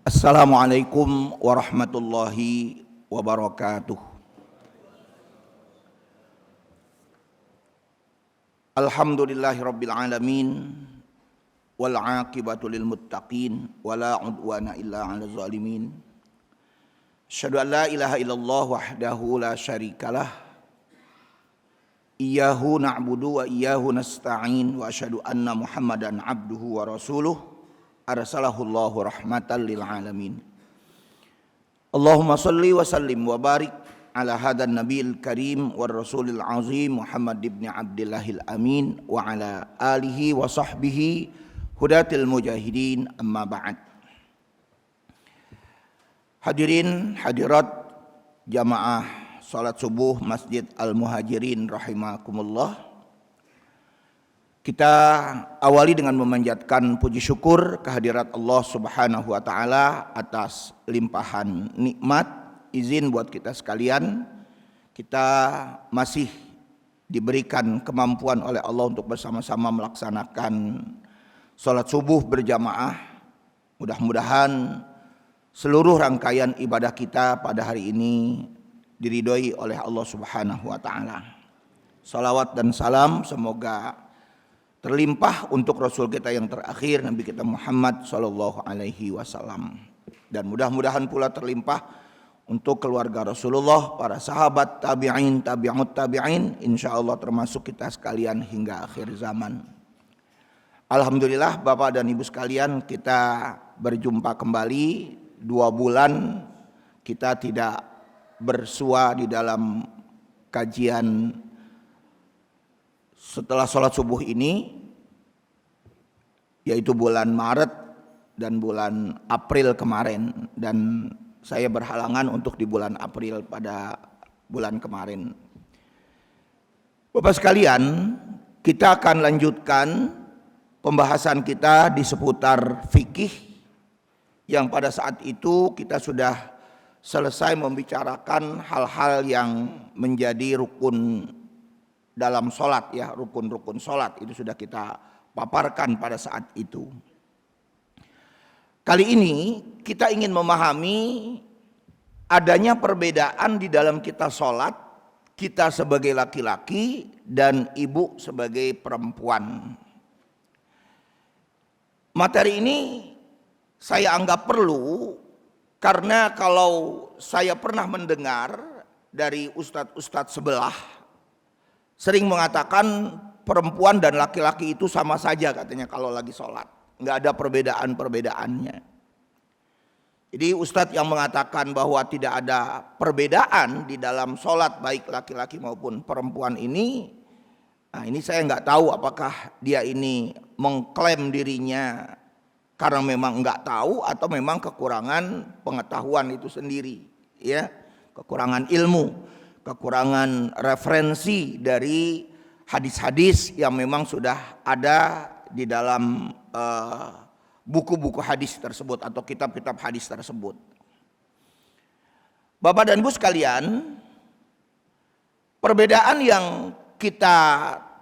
Assalamualaikum warahmatullahi wabarakatuh. Alhamdulillahirabbil alamin wal aqibatu lil muttaqin wala udwana illa 'alal zalimin. Asyhadu an la ilaha illallah wahdahu la syarikalah. Iyyahu na'budu wa iyyahu nasta'in wa asyhadu anna Muhammadan 'abduhu wa rasuluh. Arsalahullahu rahmatan lil alamin. Allahumma salli wa sallim wa barik ala hadan nabiyil karim war rasulil azim Muhammad ibn Abdillahil amin wa ala alihi wa sahbihi hudatil mujahidin, amma ba'd. Hadirin hadirat jamaah salat subuh Masjid Al-Muhajirin rahimakumullah. Kita awali dengan memanjatkan puji syukur kehadirat Allah Subhanahu wa taala atas limpahan nikmat, izin buat kita sekalian. Kita masih diberikan kemampuan oleh Allah untuk bersama-sama melaksanakan salat subuh berjamaah. Mudah-mudahan seluruh rangkaian ibadah kita pada hari ini diridhoi oleh Allah Subhanahu wa taala. Salawat dan salam semoga terlimpah untuk Rasul kita yang terakhir, Nabi kita Muhammad sallallahu alaihi wasallam. Dan mudah-mudahan pula terlimpah untuk keluarga Rasulullah, para sahabat, tabi'in, tabi'ut tabi'in, insyaallah termasuk kita sekalian hingga akhir zaman. Alhamdulillah Bapak dan Ibu sekalian, kita berjumpa kembali 2 bulan kita tidak bersua di dalam kajian setelah sholat subuh ini, yaitu bulan Maret dan bulan April kemarin, dan saya berhalangan untuk di bulan April pada bulan kemarin. Bapak sekalian, kita akan lanjutkan pembahasan kita di seputar fikih yang pada saat itu kita sudah selesai membicarakan hal-hal yang menjadi rukun dalam sholat, ya, rukun-rukun sholat itu sudah kita paparkan pada saat itu. Kali ini kita ingin memahami adanya perbedaan di dalam kita sholat, kita sebagai laki-laki dan ibu sebagai perempuan. Materi ini saya anggap perlu karena kalau saya pernah mendengar dari ustadz-ustadz sebelah sering mengatakan perempuan dan laki-laki itu sama saja katanya kalau lagi sholat, nggak ada perbedaan-perbedaannya. Jadi ustadz yang mengatakan bahwa tidak ada perbedaan di dalam sholat baik laki-laki maupun perempuan ini, nah ini saya nggak tahu apakah dia ini mengklaim dirinya karena memang nggak tahu atau memang kekurangan pengetahuan itu sendiri, ya, kekurangan ilmu, kekurangan referensi dari hadis-hadis yang memang sudah ada di dalam buku-buku hadis tersebut atau kitab-kitab hadis tersebut. Bapak dan Ibu sekalian, perbedaan yang kita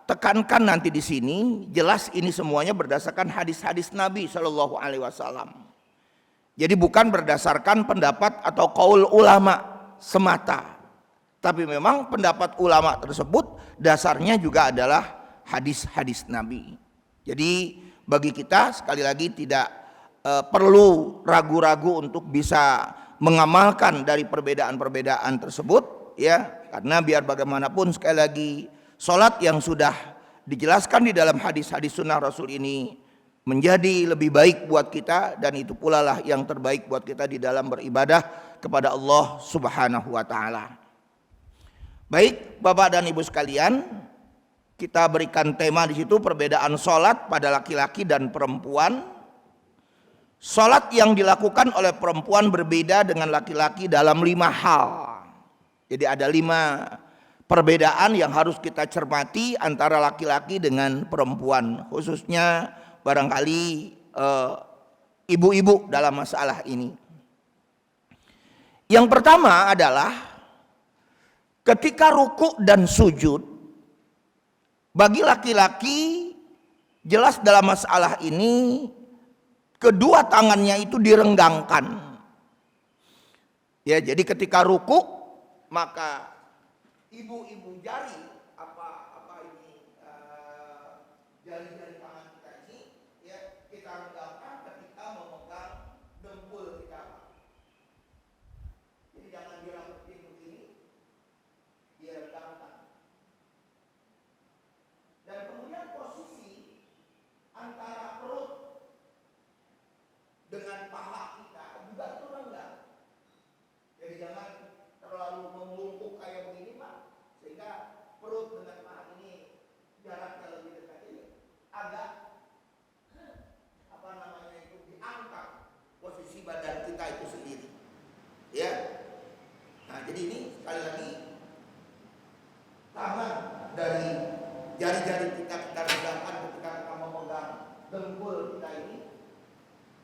tekankan nanti di sini jelas ini semuanya berdasarkan hadis-hadis Nabi Shallallahu Alaihi Wasallam. Jadi bukan berdasarkan pendapat atau qaul ulama semata. Tapi memang pendapat ulama tersebut dasarnya juga adalah hadis-hadis Nabi. Jadi bagi kita sekali lagi tidak perlu ragu-ragu untuk bisa mengamalkan dari perbedaan-perbedaan tersebut, ya, karena biar bagaimanapun sekali lagi sholat yang sudah dijelaskan di dalam hadis-hadis sunnah Rasul ini menjadi lebih baik buat kita, dan itu pula lah yang terbaik buat kita di dalam beribadah kepada Allah Subhanahu wa taala. Baik, Bapak dan Ibu sekalian, kita berikan tema di situ perbedaan sholat pada laki-laki dan perempuan. Sholat yang dilakukan oleh perempuan berbeda dengan laki-laki dalam 5 hal. Jadi ada 5 perbedaan yang harus kita cermati antara laki-laki dengan perempuan, khususnya barangkali ibu-ibu dalam masalah ini. Yang pertama adalah ketika ruku dan sujud, bagi laki-laki jelas dalam masalah ini kedua tangannya itu direnggangkan. Ya, jadi ketika ruku maka ibu-ibu jari jari-jari tangan kita ini ya kita renggangkan ketika memegang dengkul kita. Jadi jangan dirangkutin begini, direnggangkan. Dan kemudian posisi antara perut dengan paha kita juga itu renggang. Jadi jangan terlalu membungkuk kayak begini Pak, sehingga perut dengan paha ini jaraknya lebih dekat ini agak diangkat posisi badan kita itu sendiri. Ya. Nah, jadi ini sekali lagi tangan dari jari-jari kita renggangkan ketika kita memegang dengkul kita ini.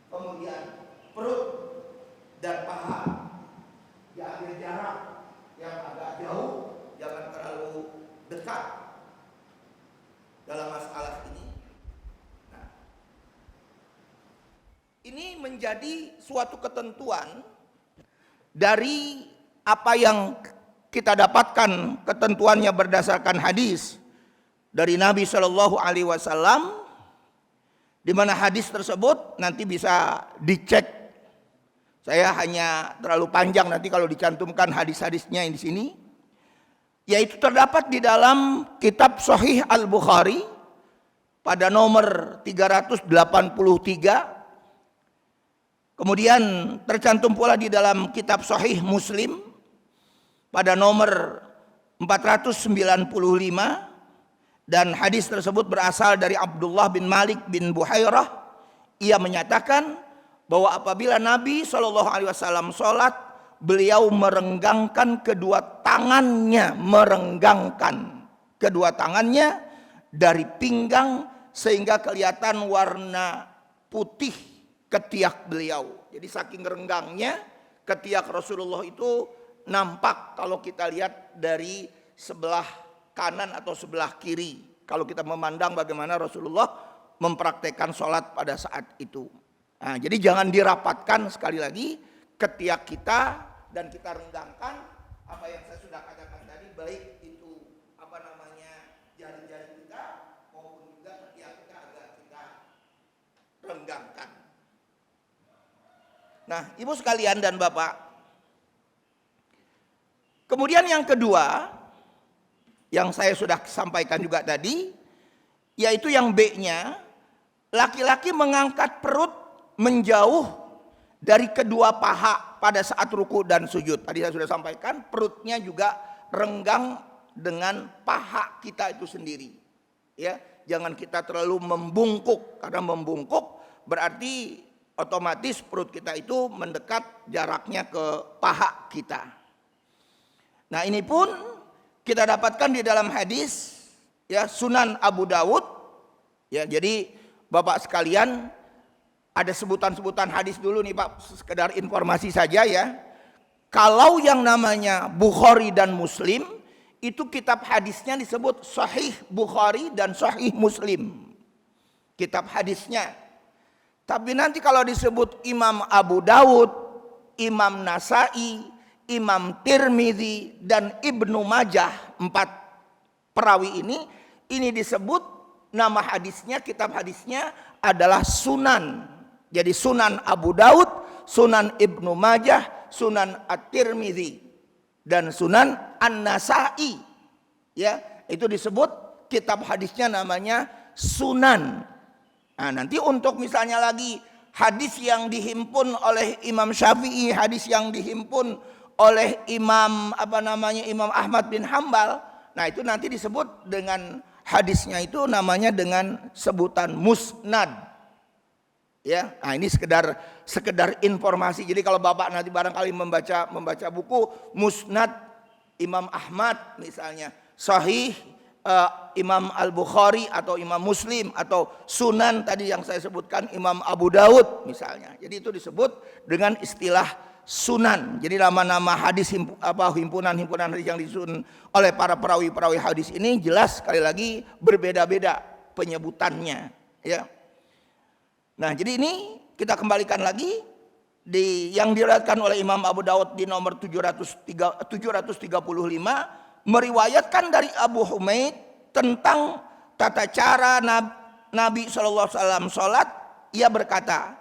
Kemudian perut dan paha diambil jarak yang agak jauh, jangan terlalu dekat dalam masalah ini. Nah, ini menjadi suatu ketentuan dari apa yang kita dapatkan ketentuannya berdasarkan hadis dari Nabi Shallallahu Alaihi Wasallam, di mana hadis tersebut nanti bisa dicek. Saya hanya terlalu panjang nanti kalau dicantumkan hadis-hadisnya di sini. Yaitu terdapat di dalam kitab Sahih Al-Bukhari pada nomor 383. Kemudian tercantum pula di dalam kitab Sahih Muslim pada nomor 495. Dan hadis tersebut berasal dari Abdullah bin Malik bin Buhairah. Ia menyatakan bahwa apabila Nabi SAW sholat, beliau merenggangkan kedua tangannya dari pinggang sehingga kelihatan warna putih ketiak beliau. Jadi saking renggangnya ketiak Rasulullah itu nampak kalau kita lihat dari sebelah kanan atau sebelah kiri. Kalau kita memandang bagaimana Rasulullah mempraktekkan sholat pada saat itu. Nah, jadi jangan dirapatkan sekali lagi ketiak kita dan kita renggangkan apa yang saya sudah katakan tadi, baik itu jari-jari kita maupun juga ketiak kita agar kita renggangkan. Nah, ibu sekalian dan bapak, kemudian yang kedua yang saya sudah sampaikan juga tadi, yaitu yang B-nya, laki-laki mengangkat perut menjauh dari kedua paha pada saat ruku dan sujud. Tadi saya sudah sampaikan, perutnya juga renggang dengan paha kita itu sendiri. Ya, jangan kita terlalu membungkuk, karena membungkuk berarti otomatis perut kita itu mendekat jaraknya ke paha kita. Nah, ini pun kita dapatkan di dalam hadis ya Sunan Abu Dawud. Ya, jadi Bapak sekalian, ada sebutan-sebutan hadis dulu nih Pak, sekedar informasi saja ya. Kalau yang namanya Bukhari dan Muslim, itu kitab hadisnya disebut Sahih Bukhari dan Sahih Muslim. Kitab hadisnya. Tapi nanti kalau disebut Imam Abu Dawud, Imam Nasai, Imam Tirmidzi dan Ibnu Majah, 4 perawi ini disebut nama hadisnya, kitab hadisnya adalah Sunan. Jadi Sunan Abu Daud, Sunan Ibnu Majah, Sunan At-Tirmidzi dan Sunan An-Nasai. Ya, itu disebut kitab hadisnya namanya Sunan. Nah, nanti untuk misalnya lagi hadis yang dihimpun oleh Imam Syafi'i, hadis yang dihimpun oleh Imam Imam Ahmad bin Hambal, nah itu nanti disebut dengan hadisnya itu namanya dengan sebutan musnad. Ya, nah ini sekedar informasi. Jadi kalau Bapak nanti barangkali membaca buku Musnad Imam Ahmad misalnya, Sahih Imam Al-Bukhari atau Imam Muslim, atau Sunan tadi yang saya sebutkan Imam Abu Daud misalnya. Jadi itu disebut dengan istilah Sunan. Jadi nama-nama hadis himpunan-himpunan hadis yang disusun oleh para perawi-perawi hadis ini jelas sekali lagi berbeda-beda penyebutannya, ya. Nah, jadi ini kita kembalikan lagi yang diriwayatkan oleh Imam Abu Dawud di nomor 735 meriwayatkan dari Abu Humaid tentang tata cara Nabi SAW sholat. Ia berkata,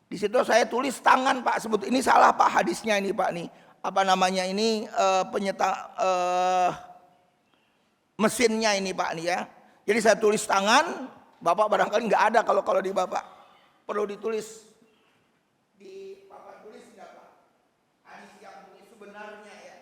di situ saya tulis tangan Pak, sebut ini salah Pak hadisnya ini Pak nih. Apa namanya ini mesinnya ini Pak nih ya. Jadi saya tulis tangan, Bapak barangkali nggak ada kalau di Bapak perlu ditulis di papan tulis nggak Pak? Hadis yang sebenarnya ya.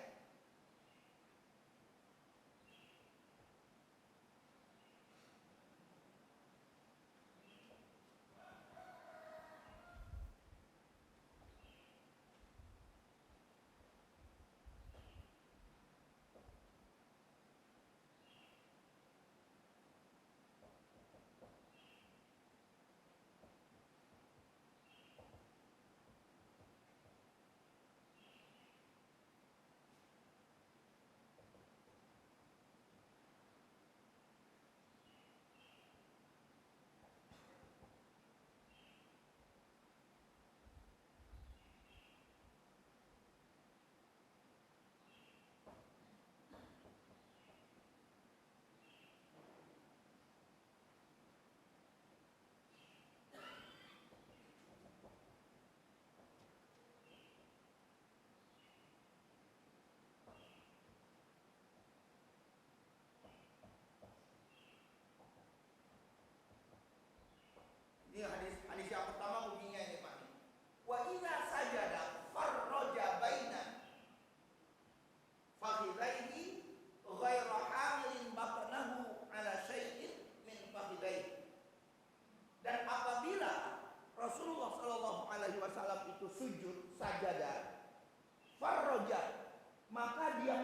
Ini hadis yang pertama bunyinya ini Pak. Wa idza sajada farraja baina fakhidaihi ghaira hamilin batnahu ala syai'in min fakhidaihi. Dan apabila Rasulullah sallallahu alaihi wasallam itu sujud sajada farraja, maka dia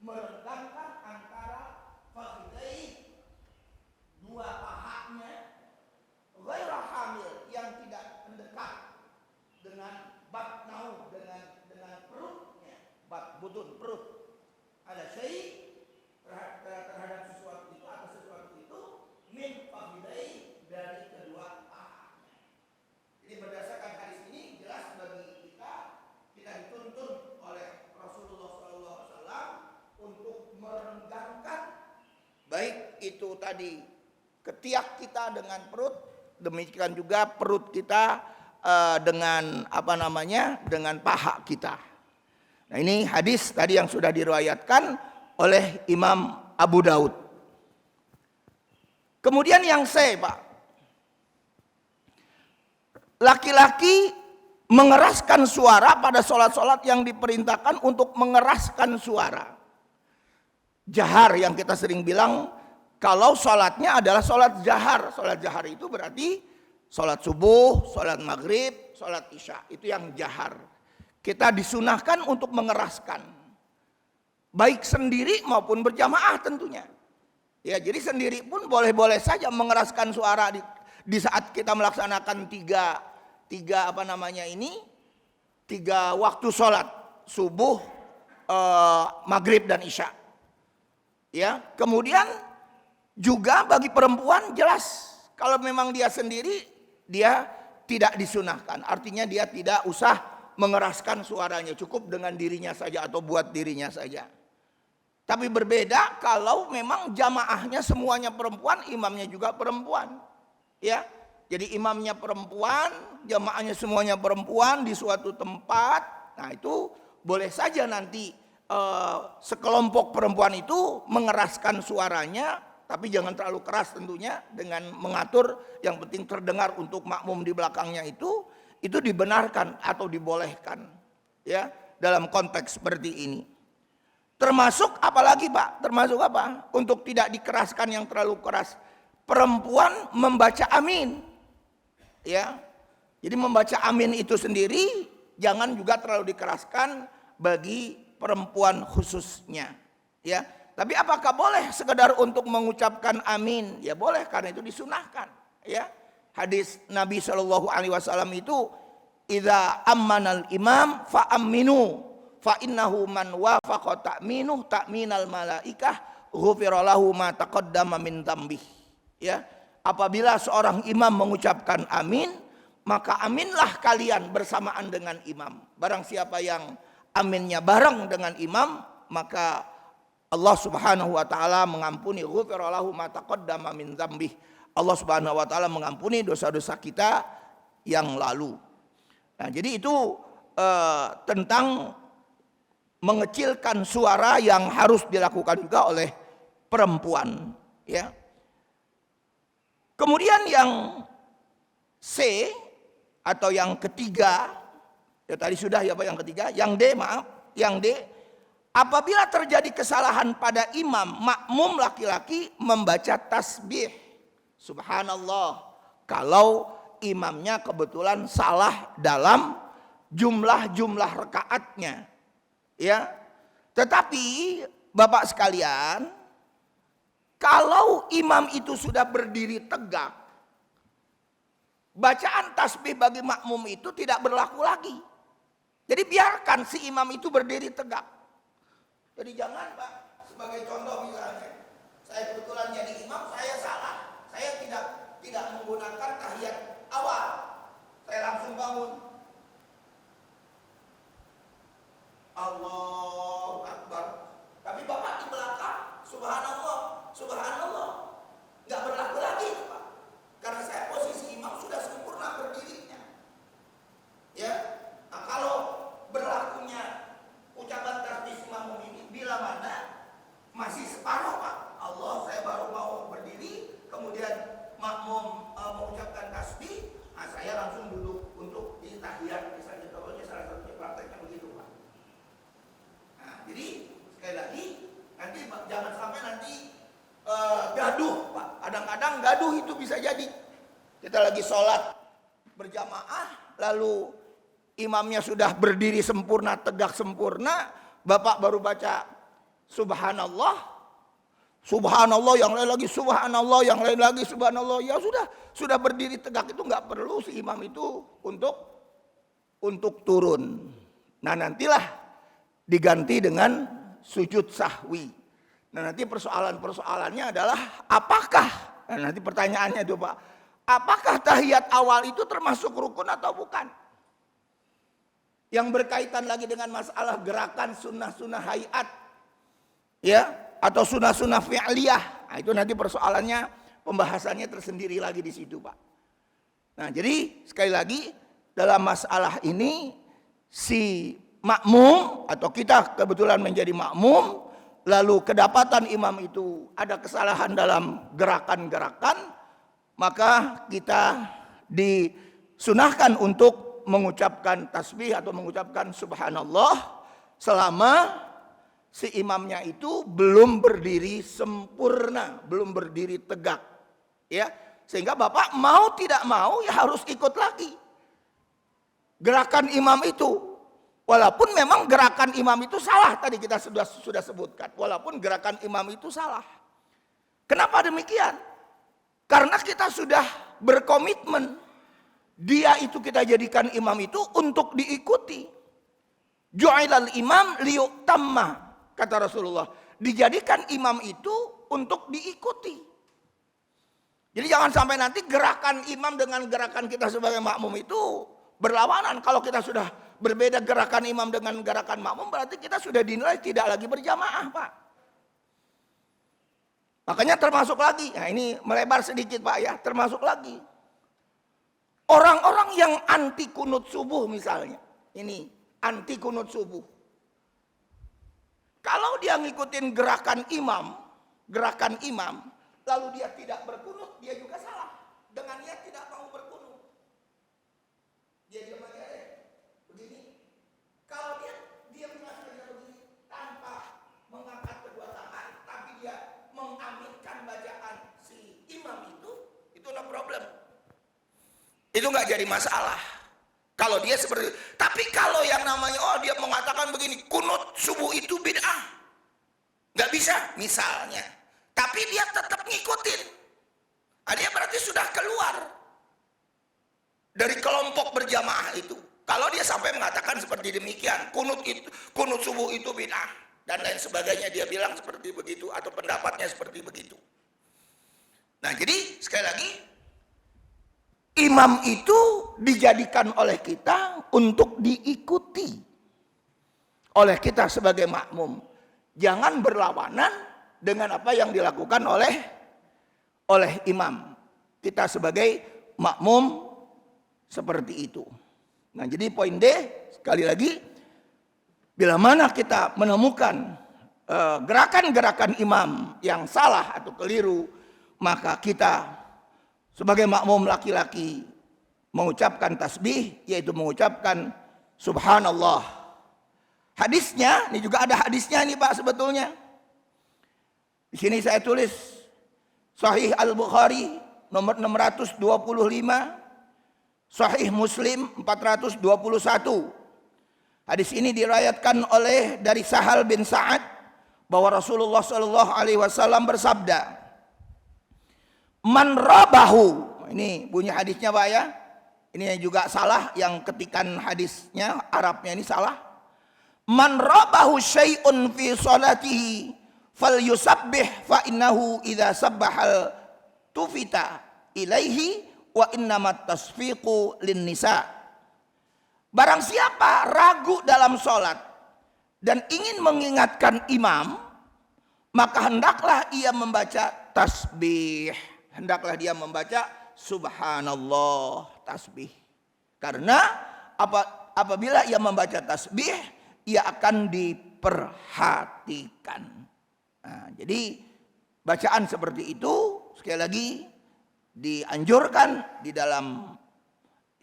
merenggangkan antara fakhidaihi, dua pahanya, ghaira hamil, yang tidak mendekat dengan batnahu, dengan perutnya, butun perut, ada syai terhadap sesuatu itu, atas sesuatu itu, min fakhidai, dari kedua pahanya. Jadi berdasarkan hadis ini jelas bagi kita dituntun oleh Rasulullah SAW untuk merenggangkan baik itu tadi ketiak kita dengan perut, demikian juga perut kita dengan dengan paha kita. Nah, ini hadis tadi yang sudah diriwayatkan oleh Imam Abu Daud. Kemudian yang C, Pak, laki-laki mengeraskan suara pada sholat-sholat yang diperintahkan untuk mengeraskan suara. Jahar yang kita sering bilang, kalau sholatnya adalah sholat jahar. Sholat jahar itu berarti sholat subuh, sholat maghrib, sholat isya. Itu yang jahar. Kita disunahkan untuk mengeraskan. Baik sendiri maupun berjamaah tentunya. Ya, jadi sendiri pun boleh-boleh saja mengeraskan suara di saat kita melaksanakan tiga waktu sholat. Subuh, maghrib dan isya. Ya, kemudian juga bagi perempuan jelas kalau memang dia sendiri dia tidak disunahkan. Artinya dia tidak usah mengeraskan suaranya, cukup dengan dirinya saja atau buat dirinya saja. Tapi berbeda kalau memang jamaahnya semuanya perempuan, imamnya juga perempuan. Ya. Jadi imamnya perempuan, jamaahnya semuanya perempuan di suatu tempat. Nah, itu boleh saja nanti sekelompok perempuan itu mengeraskan suaranya, tapi jangan terlalu keras tentunya, dengan mengatur yang penting terdengar untuk makmum di belakangnya itu dibenarkan atau dibolehkan ya dalam konteks seperti ini. Termasuk apalagi Pak? Termasuk apa? Untuk tidak dikeraskan yang terlalu keras. Perempuan membaca amin. Ya. Jadi membaca amin itu sendiri jangan juga terlalu dikeraskan bagi perempuan khususnya. Ya. Tapi apakah boleh sekedar untuk mengucapkan amin? Ya boleh, karena itu disunahkan. Ya, hadis Nabi Shallallahu Alaihi Wasallam itu, idza ammanal imam fa aminu fa innahu man wafaqa ta'minuh ta'minal malaikah ghufira lahu ma taqaddama min dzambih. Ya, apabila seorang imam mengucapkan amin, maka aminlah kalian bersamaan dengan imam. Barang siapa yang aminnya bareng dengan imam, maka Allah Subhanahu wa taala mengampuni, ghufira lahu ma taqaddama min dzambih. Allah Subhanahu wa taala mengampuni dosa-dosa kita yang lalu. Nah, jadi itu tentang mengecilkan suara yang harus dilakukan juga oleh perempuan, ya. Kemudian yang C atau yang ketiga, ya tadi sudah ya Pak yang ketiga, yang D maaf, yang D, apabila terjadi kesalahan pada imam, makmum laki-laki membaca tasbih subhanallah kalau imamnya kebetulan salah dalam jumlah rakaatnya. Ya, tetapi Bapak sekalian, kalau imam itu sudah berdiri tegak, bacaan tasbih bagi makmum itu tidak berlaku lagi. Jadi biarkan si imam itu berdiri tegak. Jadi jangan Pak, sebagai contoh misalnya, saya kebetulan jadi imam, saya salah, saya tidak menggunakan tahiyat awal, saya langsung bangun. Allahu Akbar. Tapi Bapak di belakang, subhanallah, subhanallah. Nggak berlaku lagi itu Pak. Karena saya posisi imam sudah sempurna berdirinya. Ya, nah, kalau berlakunya ucapan tasbih makmum ini bila mana masih separuh Pak. Allah, saya baru mau berdiri, kemudian makmum mengucapkan tasbih, nah saya langsung duduk untuk di tahiyat misalnya. Contohnya salah satunya prakteknya begitu Pak. Nah, jadi sekali lagi nanti jangan sampai nanti gaduh Pak. Kadang-kadang gaduh itu bisa jadi. Kita lagi sholat berjamaah, lalu imamnya sudah berdiri sempurna, tegak sempurna, Bapak baru baca subhanallah, subhanallah, yang lain lagi subhanallah, yang lain lagi subhanallah. Ya sudah berdiri tegak, itu nggak perlu si imam itu untuk turun. Nah, nantilah diganti dengan sujud sahwi. Nah, nanti persoalannya adalah apakah, nah, nanti pertanyaannya itu Pak, apakah tahiyat awal itu termasuk rukun atau bukan? Yang berkaitan lagi dengan masalah gerakan sunnah-sunnah hayat, ya, atau sunnah-sunnah fi'liyah. Nah, itu nanti persoalannya, pembahasannya tersendiri lagi di situ Pak. Nah, jadi sekali lagi dalam masalah ini si makmum atau kita kebetulan menjadi makmum, lalu kedapatan imam itu ada kesalahan dalam gerakan-gerakan, maka kita disunahkan untuk mengucapkan tasbih atau mengucapkan subhanallah selama si imamnya itu belum berdiri sempurna, belum berdiri tegak, ya, sehingga Bapak mau tidak mau ya harus ikut lagi gerakan imam itu. Walaupun memang gerakan imam itu salah, tadi kita sudah sebutkan. Walaupun gerakan imam itu salah. Kenapa demikian? Karena kita sudah berkomitmen, dia itu kita jadikan imam itu untuk diikuti. Ju'ilal imam liyu'tamma, kata Rasulullah. Dijadikan imam itu untuk diikuti. Jadi jangan sampai nanti gerakan imam dengan gerakan kita sebagai makmum itu berlawanan. Kalau kita sudah berbeda gerakan imam dengan gerakan makmum, berarti kita sudah dinilai tidak lagi berjamaah Pak. Makanya termasuk lagi, nah ini melebar sedikit Pak ya, termasuk lagi orang-orang yang anti kunut subuh misalnya. Ini anti kunut subuh. Kalau dia ngikutin gerakan imam, lalu dia tidak berkunut, dia juga salah. Dengan dia tidak mau berkunut, dia cuma begini. Kalau dia mengajarnya begini tanpa mengangkat kedua tangan, tapi dia mengaminkan bacaan si imam itu no problem. Itu nggak jadi masalah. Kalau dia seperti itu. Tapi kalau yang namanya dia mengatakan begini, kunut subuh itu bid'ah, nggak bisa misalnya. Tapi dia tetap ngikutin. Dia berarti sudah keluar dari kelompok berjamaah itu. Kalau dia sampai mengatakan seperti demikian, kunut subuh itu bid'ah dan lain sebagainya, dia bilang seperti begitu atau pendapatnya seperti begitu. Nah, jadi sekali lagi, imam itu dijadikan oleh kita untuk diikuti oleh kita sebagai makmum. Jangan berlawanan dengan apa yang dilakukan oleh imam. Kita sebagai makmum seperti itu. Nah, jadi poin D sekali lagi, bila mana kita menemukan gerakan-gerakan imam yang salah atau keliru, maka kita sebagai makmum laki-laki mengucapkan tasbih, yaitu mengucapkan subhanallah. Hadisnya, ini juga ada hadisnya nih Pak sebetulnya. Di sini saya tulis Sahih Al-Bukhari nomor 625, Sahih Muslim 421. Hadis ini diriwayatkan oleh dari Sahal bin Sa'ad bahwa Rasulullah Shallallahu Alaihi Wasallam bersabda, "Man rabahu." Ini bunyi hadisnya Pak ya. Ini juga salah, yang ketikan hadisnya Arabnya ini salah. "Man rabahu syai'un fi salatihi falyusabbih fa innahu idza sabbahal tufita ilaihi wa innamat tasfiqu lin nisa." Barang siapa ragu dalam sholat dan ingin mengingatkan imam, maka hendaklah ia membaca tasbih. Hendaklah dia membaca subhanallah, tasbih. Karena apabila ia membaca tasbih, ia akan diperhatikan. Nah, jadi bacaan seperti itu sekali lagi dianjurkan di dalam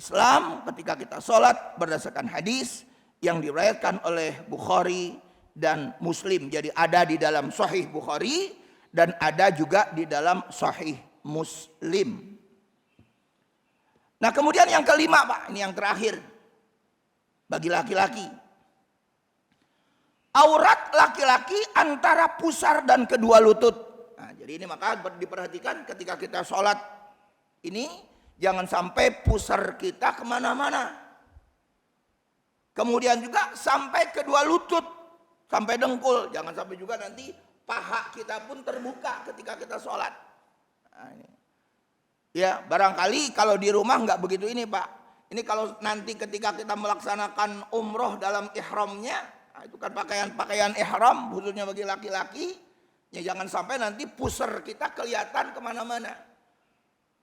Islam ketika kita sholat berdasarkan hadis yang diriwayatkan oleh Bukhari dan Muslim. Jadi ada di dalam Sahih Bukhari dan ada juga di dalam Sahih Muslim. Nah, kemudian yang kelima Pak, ini yang terakhir bagi laki-laki. Aurat laki-laki antara pusar dan kedua lutut. Nah, jadi ini maka diperhatikan ketika kita sholat ini, jangan sampai pusar kita kemana-mana. Kemudian juga sampai kedua lutut, sampai dengkul. Jangan sampai juga nanti paha kita pun terbuka ketika kita sholat. Nah, ini. Ya, barangkali kalau di rumah nggak begitu ini Pak. Ini kalau nanti ketika kita melaksanakan umroh dalam ihramnya, nah itu kan pakaian ihram khususnya bagi laki-laki. Ya jangan sampai nanti pusar kita kelihatan kemana-mana.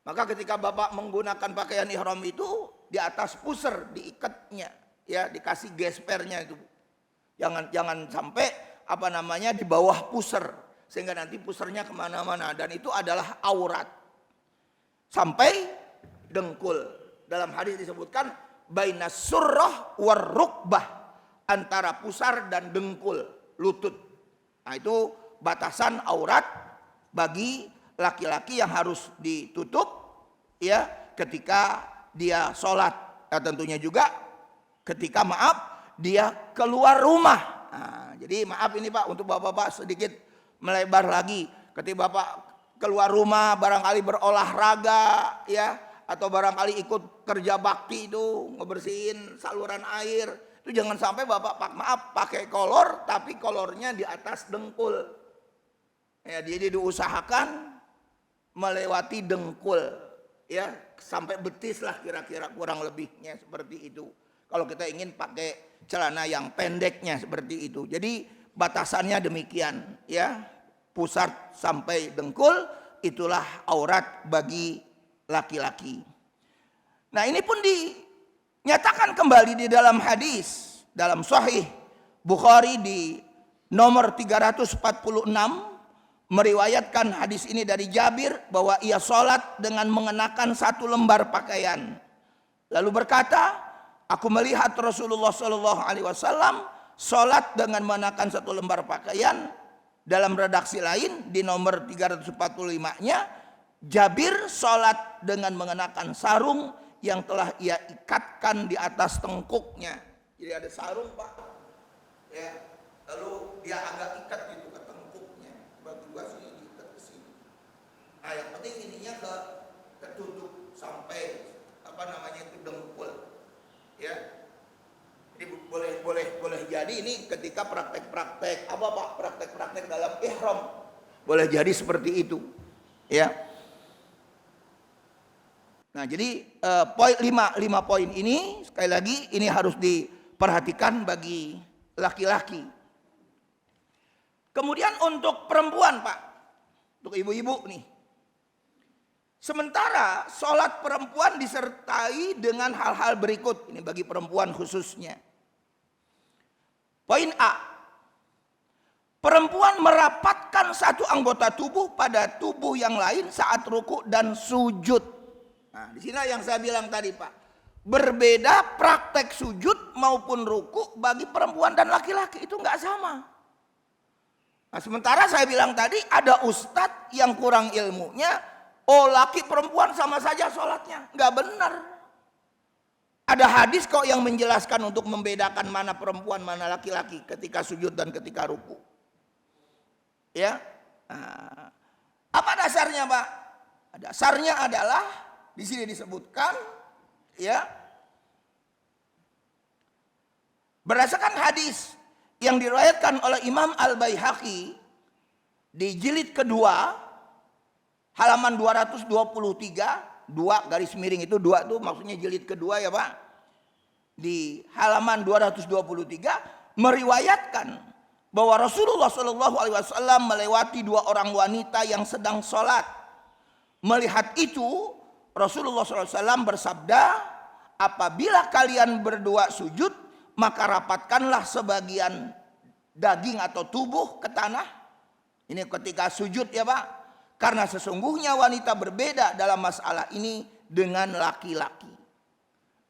Maka ketika Bapak menggunakan pakaian ihram itu, di atas pusar diikatnya, ya dikasih gespernya itu. Jangan sampai di bawah pusar, sehingga nanti pusarnya kemana-mana, dan itu adalah aurat. Sampai dengkul. Dalam hadis disebutkan bainas surrah war rukbah, antara pusar dan dengkul lutut. Nah itu batasan aurat bagi laki-laki yang harus ditutup ya ketika dia sholat. Ya, tentunya juga ketika dia keluar rumah. Nah, jadi maaf ini Pak untuk bapak-bapak sedikit melebar lagi. Ketika Bapak keluar rumah barangkali berolahraga ya, atau barangkali ikut kerja bakti itu ngebersihin saluran air, itu jangan sampai Bapak pakai kolor tapi kolornya di atas dengkul. Ya, jadi diusahakan melewati dengkul ya, sampai betis lah kira-kira kurang lebihnya seperti itu. Kalau kita ingin pakai celana yang pendeknya seperti itu. Jadi batasannya demikian ya, pusat sampai dengkul itulah aurat bagi laki-laki. Nah, ini pun dinyatakan kembali di dalam hadis dalam Sahih Bukhari di nomor 346. Meriwayatkan hadis ini dari Jabir bahwa ia sholat dengan mengenakan satu lembar pakaian. Lalu berkata, aku melihat Rasulullah Shallallahu Alaihi Wasallam sholat dengan mengenakan satu lembar pakaian. Dalam redaksi lain di nomor 345-nya, Jabir sholat dengan mengenakan sarung yang telah ia ikatkan di atas tengkuknya. Jadi ada sarung Pak, ya, lalu dia agak ikat gitu ke tengkuknya. Bagi sini diikat ke sini. Nah, yang penting ininya ketutup sampai itu dengkul. Ya. Jadi boleh jadi ini ketika praktek-praktek praktek dalam ihram boleh jadi seperti itu. Ya. Nah, jadi lima poin ini sekali lagi ini harus diperhatikan bagi laki-laki. Kemudian untuk perempuan, Pak, untuk ibu-ibu nih. Sementara sholat perempuan disertai dengan hal-hal berikut, ini bagi perempuan khususnya. Poin A, perempuan merapatkan satu anggota tubuh pada tubuh yang lain saat ruku dan sujud. Nah, di sini yang saya bilang tadi, Pak. Berbeda praktek sujud maupun ruku bagi perempuan dan laki-laki itu nggak sama. Nah, sementara saya bilang tadi ada ustadz yang kurang ilmunya, oh laki perempuan sama saja sholatnya, nggak benar. Ada hadis kok yang menjelaskan untuk membedakan mana perempuan mana laki-laki ketika sujud dan ketika ruku. Ya, nah, apa dasarnya, Pak? Dasarnya adalah di sini disebutkan, ya, berdasarkan hadis yang diriwayatkan oleh Imam Al-Baihaqi di jilid kedua, halaman 223, 2 garis miring itu 2 tuh maksudnya jilid kedua ya Pak. Di halaman 223 meriwayatkan bahwa Rasulullah SAW melewati 2 orang wanita yang sedang sholat. Melihat itu Rasulullah SAW bersabda, apabila kalian berdua sujud, maka rapatkanlah sebagian daging atau tubuh ke tanah. Ini ketika sujud ya Pak. Karena sesungguhnya wanita berbeda dalam masalah ini dengan laki-laki.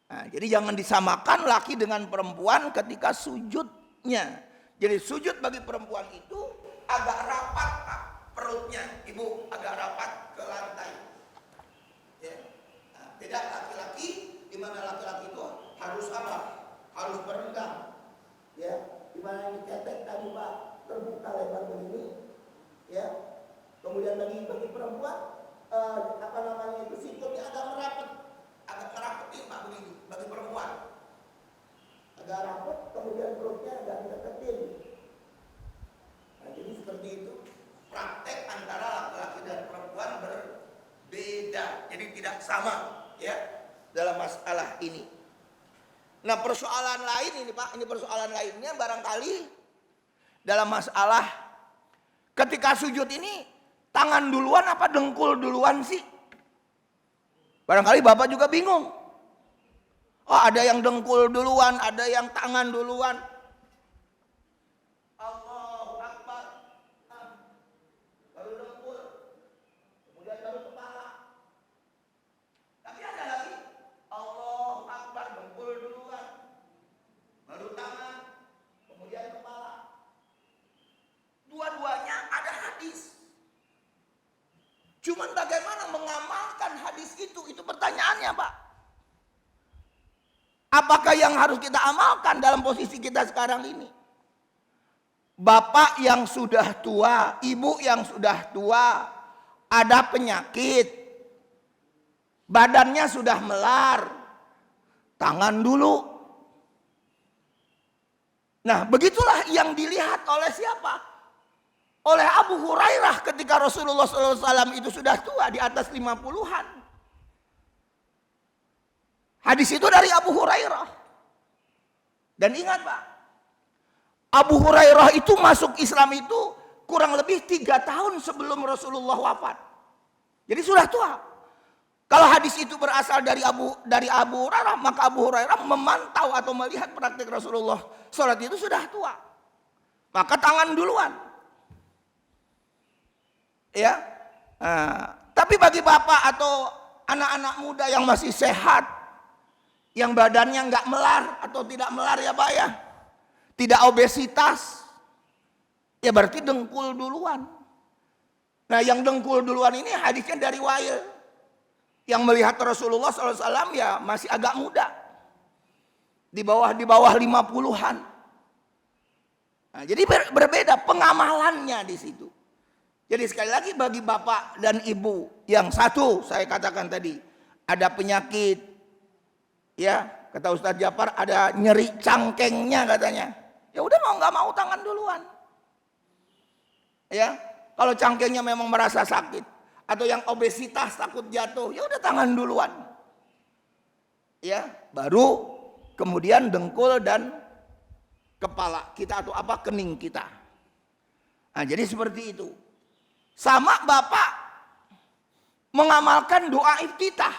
Nah, jadi jangan disamakan laki dengan perempuan ketika sujudnya. Jadi sujud bagi perempuan itu agak rapat Pak, perutnya. Ibu agak rapat ke lantai. Beda laki-laki, di mana laki-laki itu harus apa? Harus berendam. Ya, di mana ini ketek tadi Pak terbuka lebar begini. Ya. Kemudian bagi perempuan apa namanya itu sikutnya agak merapetin Pak begini bagi perempuan. Agak rapet, kemudian perutnya agak diketin. Nah, jadi seperti itu. Praktek antara laki-laki dan perempuan berbeda. Jadi tidak sama. Ya, dalam masalah ini. Nah, persoalan lain ini Pak, ini persoalan lainnya barangkali dalam masalah ketika sujud ini tangan duluan apa dengkul duluan sih? Barangkali Bapak juga bingung. Oh, ada yang dengkul duluan, ada yang tangan duluan. Allahu Akbar. Baru dengkul. Kemudian baru kepala. Tapi ada lagi, Allahu Akbar, dengkul duluan, baru tangan, kemudian kepala. Dua-duanya ada hadis. Cuman bagaimana mengamalkan hadis itu pertanyaannya Pak. Apakah yang harus kita amalkan dalam posisi kita sekarang ini? Bapak yang sudah tua, ibu yang sudah tua, ada penyakit, badannya sudah melar, tangan dulu. Nah, begitulah yang dilihat oleh siapa? Oleh Abu Hurairah ketika Rasulullah SAW itu sudah tua, di atas 50-an. Hadis itu dari Abu Hurairah. Dan ingat Pak, Abu Hurairah itu masuk Islam itu kurang lebih 3 tahun sebelum Rasulullah wafat. Jadi sudah tua. Kalau hadis itu berasal dari Abu Hurairah, maka Abu Hurairah memantau atau melihat praktik Rasulullah sholat itu sudah tua. Maka tangan duluan. Ya, tapi bagi bapak atau anak-anak muda yang masih sehat, yang badannya nggak melar atau tidak melar ya Pak ya, tidak obesitas, ya berarti dengkul duluan. Nah, yang dengkul duluan ini hadisnya dari Wail, yang melihat Rasulullah SAW ya masih agak muda, di bawah 50-an. Nah, jadi berbeda pengamalannya di situ. Jadi sekali lagi bagi bapak dan ibu yang satu saya katakan tadi ada penyakit, ya kata Ustadz Jafar ada nyeri cangkengnya katanya, ya udah mau nggak mau tangan duluan. Ya kalau cangkengnya memang merasa sakit atau yang obesitas takut jatuh, ya udah tangan duluan. ya, baru kemudian dengkul dan kepala kita atau apa, kening kita. Nah, jadi seperti itu. Sama Bapak mengamalkan doa iftitah.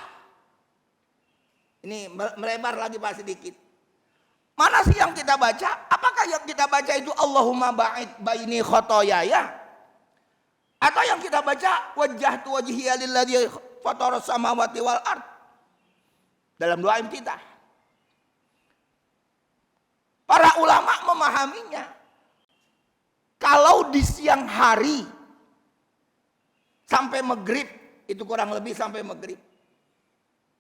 Ini melebar lagi Pak sedikit. Mana sih yang kita baca? Apakah yang kita baca itu Allahumma ba'id baini khotoyaya? Atau yang kita baca wajjahtu wajhiya lilladzi fataras samawati wal ard? Dalam doa iftitah. Para ulama memahaminya. Kalau di siang hari sampai maghrib, itu kurang lebih sampai maghrib,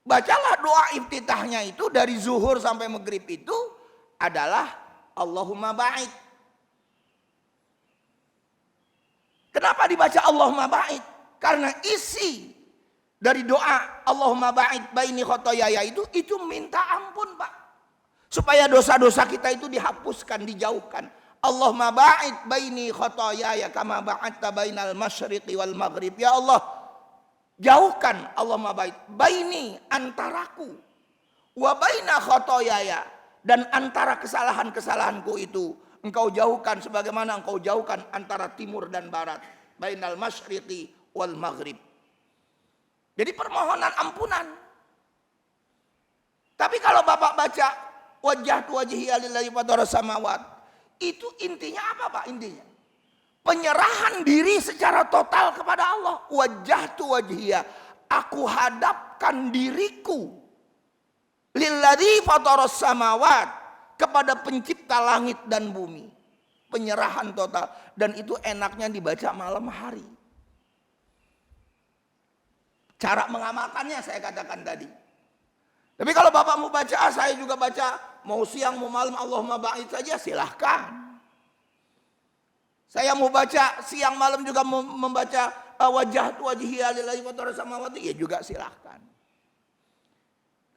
bacalah doa iftitahnya itu dari zuhur sampai maghrib itu adalah Allahumma ba'id. Kenapa dibaca Allahumma ba'id? Karena isi dari doa Allahumma ba'id baini khotoyaya itu minta ampun Pak, supaya dosa-dosa kita itu dihapuskan, dijauhkan. Allahumma ba'id baini khotoyaya kama ba'adta bainal masyriqi wal maghrib. Ya Allah, jauhkan, Allahumma ba'id baini, antaraku, wa baina khotoyaya, dan antara kesalahan-kesalahanku itu engkau jauhkan sebagaimana engkau jauhkan antara timur dan barat, bainal masyriqi wal maghrib. Jadi permohonan ampunan. Tapi kalau Bapak baca wajjahtu wajhiya lillazi fataras samawat, itu intinya apa Pak? Intinya penyerahan diri secara total kepada Allah. Wajjahtu wajhiya, aku hadapkan diriku lillazi fataras samawat, kepada pencipta langit dan bumi. Penyerahan total. Dan itu enaknya dibaca malam hari. Cara mengamalkannya saya katakan tadi. Tapi kalau Bapak mau baca, saya juga baca, mau siang mau malam Allahumma ba'id saja, silahkan. Saya mau baca siang malam juga membaca wajjahtu wajhiya lillazi fataras samawati, ya juga silahkan.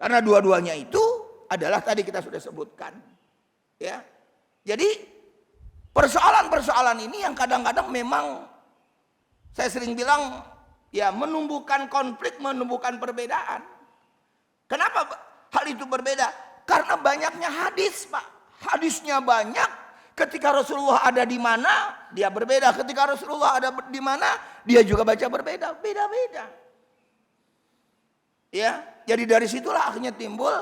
Karena dua-duanya itu adalah tadi kita sudah sebutkan. Ya. Jadi persoalan-persoalan ini yang kadang-kadang memang saya sering bilang ya menumbuhkan konflik, menumbuhkan perbedaan. Kenapa hal itu berbeda? Karena banyaknya hadis, Pak. Hadisnya banyak. Ketika Rasulullah ada di mana, dia berbeda. Ketika Rasulullah ada di mana, dia juga baca berbeda. Beda-beda. Ya, jadi dari situlah akhirnya timbul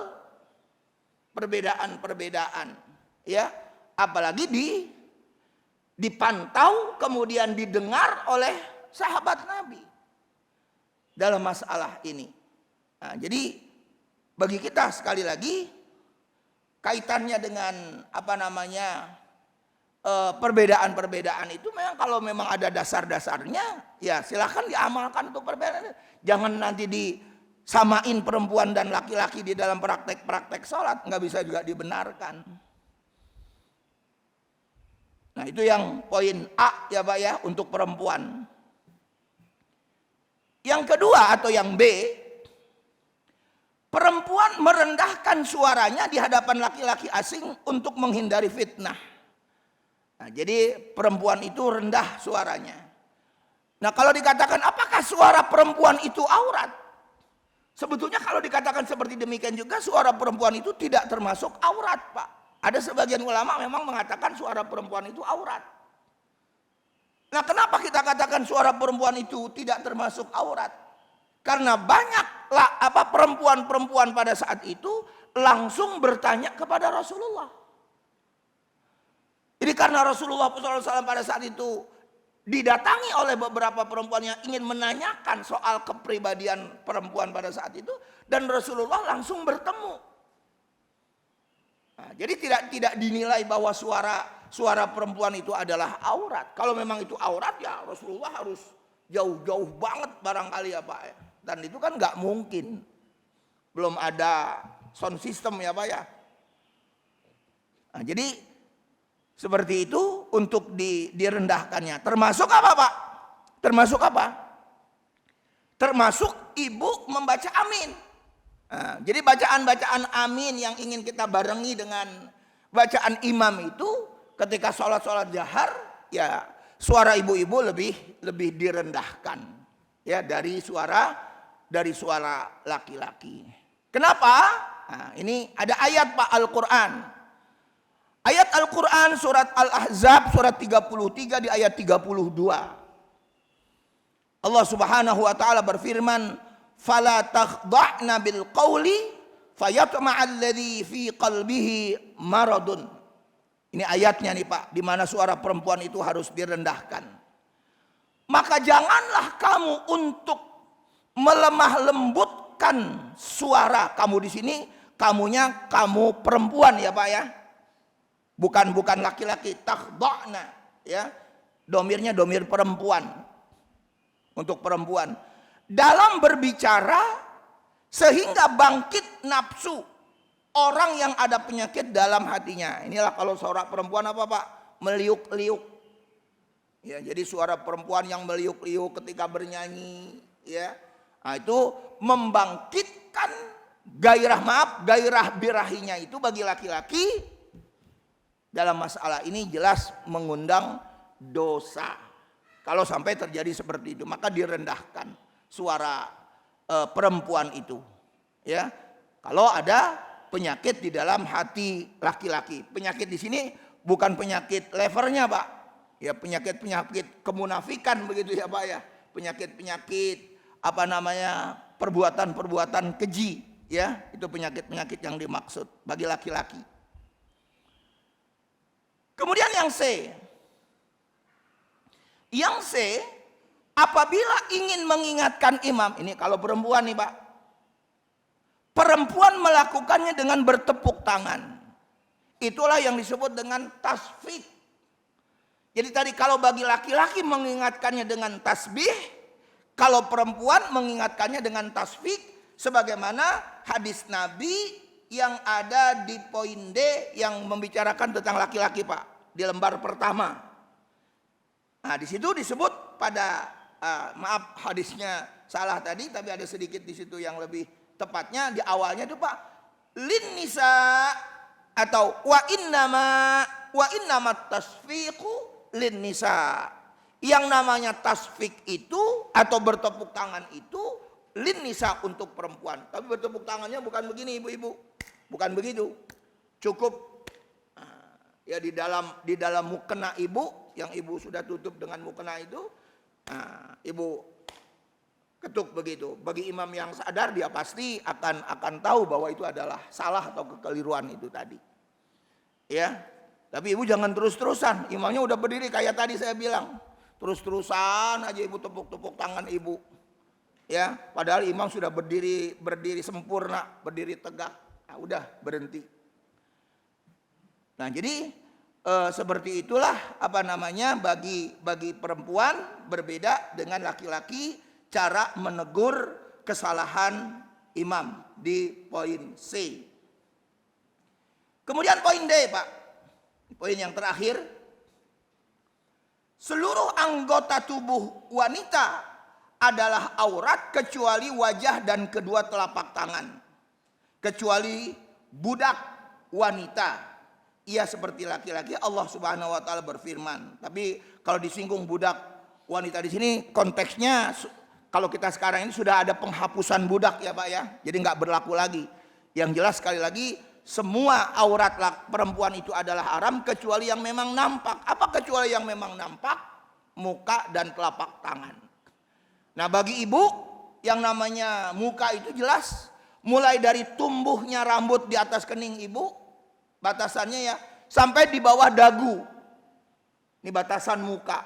perbedaan-perbedaan. Ya, apalagi dipantau kemudian didengar oleh sahabat Nabi dalam masalah ini. Nah, jadi bagi kita sekali lagi kaitannya dengan apa namanya perbedaan-perbedaan itu memang kalau memang ada dasar-dasarnya ya silahkan diamalkan untuk perbedaan. Jangan nanti disamain perempuan dan laki-laki di dalam praktek-praktek sholat, nggak bisa juga dibenarkan. Nah itu yang poin A ya Pak ya untuk perempuan. Yang kedua atau yang B, perempuan merendahkan suaranya di hadapan laki-laki asing untuk menghindari fitnah. Nah, jadi perempuan itu rendah suaranya. Nah kalau dikatakan apakah suara perempuan itu aurat? Sebetulnya kalau dikatakan seperti demikian juga suara perempuan itu tidak termasuk aurat Pak. Ada sebagian ulama memang mengatakan suara perempuan itu aurat. Nah kenapa kita katakan suara perempuan itu tidak termasuk aurat? Karena banyaklah perempuan-perempuan pada saat itu langsung bertanya kepada Rasulullah. Jadi karena Rasulullah SAW pada saat itu didatangi oleh beberapa perempuan yang ingin menanyakan soal kepribadian perempuan pada saat itu, dan Rasulullah langsung bertemu. Nah, jadi tidak dinilai bahwa suara perempuan itu adalah aurat. Kalau memang itu aurat ya Rasulullah harus jauh-jauh banget barangkali ya Pak. Dan itu kan nggak mungkin. Belum ada sound system ya Pak ya. Nah, jadi seperti itu untuk direndahkannya. Termasuk apa Pak? Termasuk apa? Termasuk ibu membaca amin. Nah, jadi bacaan-bacaan amin yang ingin kita barengi dengan bacaan imam itu ketika sholat jahar ya suara ibu-ibu lebih direndahkan ya dari suara laki-laki. Kenapa? Nah, ini ada ayat Pak Al-Quran. Ayat Al-Quran surat Al-Ahzab surat 33 di ayat 32. Allah Subhanahu wa taala berfirman, "Fala takhda'na bil qawli fayatma'alladzi fi qalbihi maradun." Ini ayatnya nih Pak, di mana suara perempuan itu harus direndahkan. Maka janganlah kamu untuk melemah lembutkan suara kamu di sini. Kamunya kamu perempuan ya Pak ya. Bukan laki-laki, takhda'na ya. Domirnya domir perempuan. Untuk perempuan dalam berbicara sehingga bangkit nafsu orang yang ada penyakit dalam hatinya. Inilah kalau suara perempuan apa Pak? Meliuk-liuk. Ya, jadi suara perempuan yang meliuk-liuk ketika bernyanyi ya. Nah, itu membangkitkan gairah birahinya itu bagi laki-laki dalam masalah ini jelas mengundang dosa. Kalau sampai terjadi seperti itu, maka direndahkan suara perempuan itu. Ya, kalau ada penyakit di dalam hati laki-laki, penyakit di sini bukan penyakit levernya Pak, ya penyakit kemunafikan begitu ya Pak ya, penyakit apa namanya perbuatan keji, ya itu penyakit yang dimaksud bagi laki-laki. Kemudian yang C, apabila ingin mengingatkan imam, ini kalau perempuan nih Pak, perempuan melakukannya dengan bertepuk tangan. Itulah yang disebut dengan tasfik. Jadi tadi kalau bagi laki-laki mengingatkannya dengan tasbih, kalau perempuan mengingatkannya dengan tasfik, sebagaimana hadis Nabi yang ada di poin D yang membicarakan tentang laki-laki Pak, di lembar pertama. Nah, di situ disebut pada maaf hadisnya salah tadi, tapi ada sedikit di situ yang lebih tepatnya di awalnya itu Pak, lin nisa atau wa innama tasfiqu lin nisa. Yang namanya tasfik itu atau bertepuk tangan itu lin nisa untuk perempuan. Tapi bertepuk tangannya bukan begini ibu-ibu, bukan begitu. Cukup ya di dalam mukena ibu yang ibu sudah tutup dengan mukena itu, ibu ketuk begitu. Bagi imam yang sadar dia pasti akan tahu bahwa itu adalah salah atau kekeliruan itu tadi. Ya, tapi ibu jangan terus-terusan. Imamnya udah berdiri kayak tadi saya bilang, terus-terusan aja ibu tepuk-tepuk tangan ibu. Ya, padahal imam sudah berdiri sempurna, berdiri tegak. Nah, udah berhenti. Nah, jadi seperti itulah apa namanya bagi perempuan berbeda dengan laki-laki cara menegur kesalahan imam di poin C. Kemudian poin D Pak, poin yang terakhir, seluruh anggota tubuh wanita adalah aurat kecuali wajah dan kedua telapak tangan, kecuali budak wanita. Ia seperti laki-laki. Allah Subhanahu wa taala berfirman. Tapi kalau disinggung budak wanita di sini konteksnya kalau kita sekarang ini sudah ada penghapusan budak ya Pak ya. Jadi nggak berlaku lagi. Yang jelas sekali lagi semua aurat perempuan itu adalah haram kecuali yang memang nampak. Apa kecuali yang memang nampak? Muka dan telapak tangan. Nah, bagi ibu yang namanya muka itu jelas mulai dari tumbuhnya rambut di atas kening ibu, batasannya ya sampai di bawah dagu. Ini batasan muka.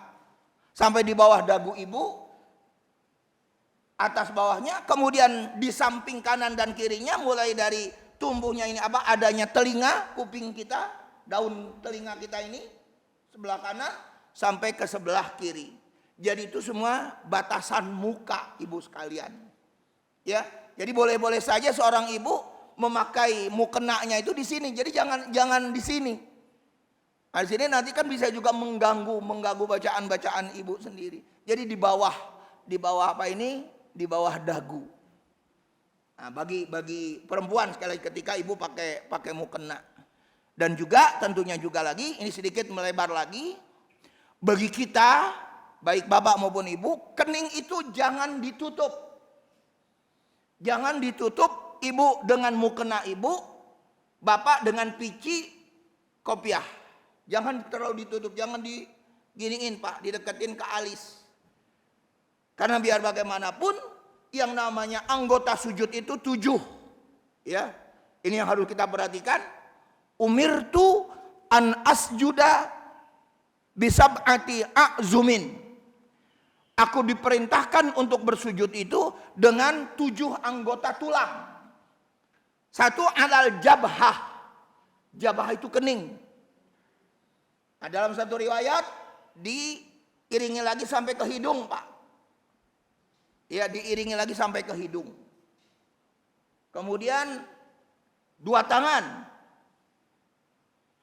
Sampai di bawah dagu ibu, atas bawahnya, kemudian di samping kanan dan kirinya mulai dari tumbuhnya ini apa adanya telinga, kuping kita, daun telinga kita ini sebelah kanan sampai ke sebelah kiri. Jadi itu semua batasan muka ibu sekalian. Ya, jadi boleh-boleh saja seorang ibu memakai mukenanya itu di sini. Jadi jangan di sini. Nah, di sini nanti kan bisa juga mengganggu bacaan-bacaan ibu sendiri. Jadi di bawah apa ini? Di bawah dagu. Nah, bagi perempuan sekali lagi ketika ibu pakai mukena. Dan juga tentunya juga lagi ini sedikit melebar lagi, bagi kita baik bapak maupun ibu, kening itu jangan ditutup. Jangan ditutup ibu dengan mukena ibu, bapak dengan pici kopiah. Jangan terlalu ditutup, jangan diginiin Pak, dideketin ke alis. Karena biar bagaimanapun yang namanya anggota sujud itu 7. Ya. Ini yang harus kita perhatikan. Umirtu an asjuda bisab'ati a'zumin. Aku diperintahkan untuk bersujud itu dengan 7 anggota tulang. 1 alal jabhah. Jabhah itu kening. Nah, dalam satu riwayat diiringi lagi sampai ke hidung, Pak. Ya, diiringi lagi sampai ke hidung. Kemudian 2 tangan,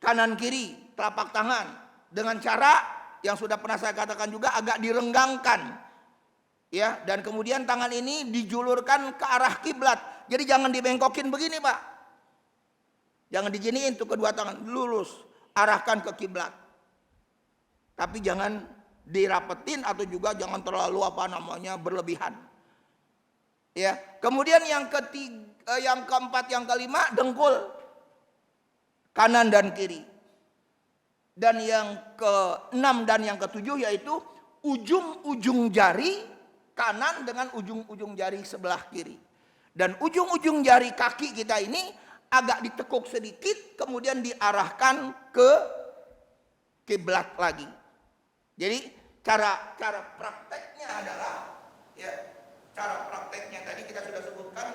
kanan kiri, telapak tangan, dengan cara yang sudah pernah saya katakan juga agak direnggangkan, ya. Dan kemudian tangan ini dijulurkan ke arah kiblat. Jadi jangan dibengkokin begini, Pak. Jangan diginiin tuh kedua tangan, lurus, arahkan ke kiblat. Tapi jangan dirapetin atau juga jangan terlalu berlebihan. Ya. Kemudian yang keempat, yang kelima, dengkul kanan dan kiri. Dan yang keenam dan yang ketujuh yaitu ujung-ujung jari kanan dengan ujung-ujung jari sebelah kiri. Dan ujung-ujung jari kaki kita ini agak ditekuk sedikit, kemudian diarahkan ke kiblat lagi. Jadi cara prakteknya adalah, ya, cara prakteknya tadi kita sudah sebutkan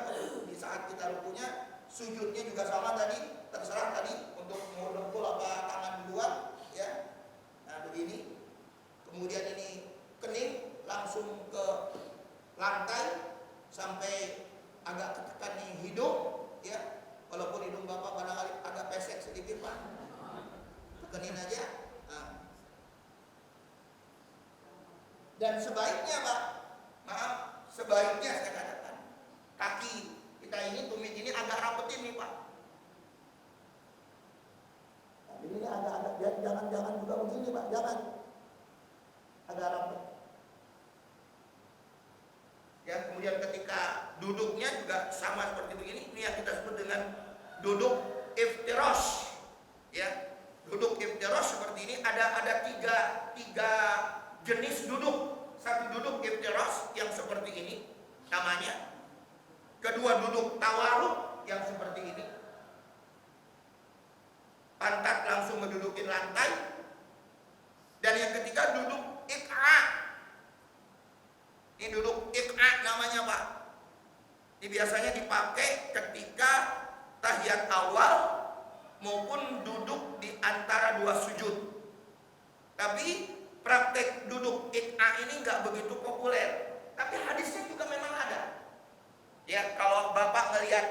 di saat kita rukunya, sujudnya juga sama tadi, terserah tadi untuk mau dengkul apa tangan duluan, ya. Nah begini, kemudian ini kening langsung ke lantai sampai agak ketekan di hidung, ya. Walaupun hidung bapak barangkali agak pesek sedikit Pak, tekenin aja. Nah. Dan sebaiknya Pak, maaf, sebaiknya saya katakan, kaki kita ini, tumit ini agak rapetin nih Pak. Nah, ini agak jangan juga begini Pak, jangan. Agak rapet. Ya, kemudian ketika duduknya juga sama seperti begini. Ini yang kita sebut dengan duduk iftirosh. Ya, duduk iftirosh seperti ini ada tiga jenis duduk. Satu duduk iftirosh yang seperti ini namanya. Kedua duduk tawaruk yang seperti ini. Pantat langsung mendudukin lantai. Dan yang ketiga duduk ik'a. Ini duduk ik'a namanya Pak. Ini biasanya dipakai ketika tahiyat awal maupun duduk di antara 2 sujud. Tapi praktek duduk ik'a ini nggak begitu populer. Tapi hadisnya juga memang ada. Ya, kalau Bapak ngelihat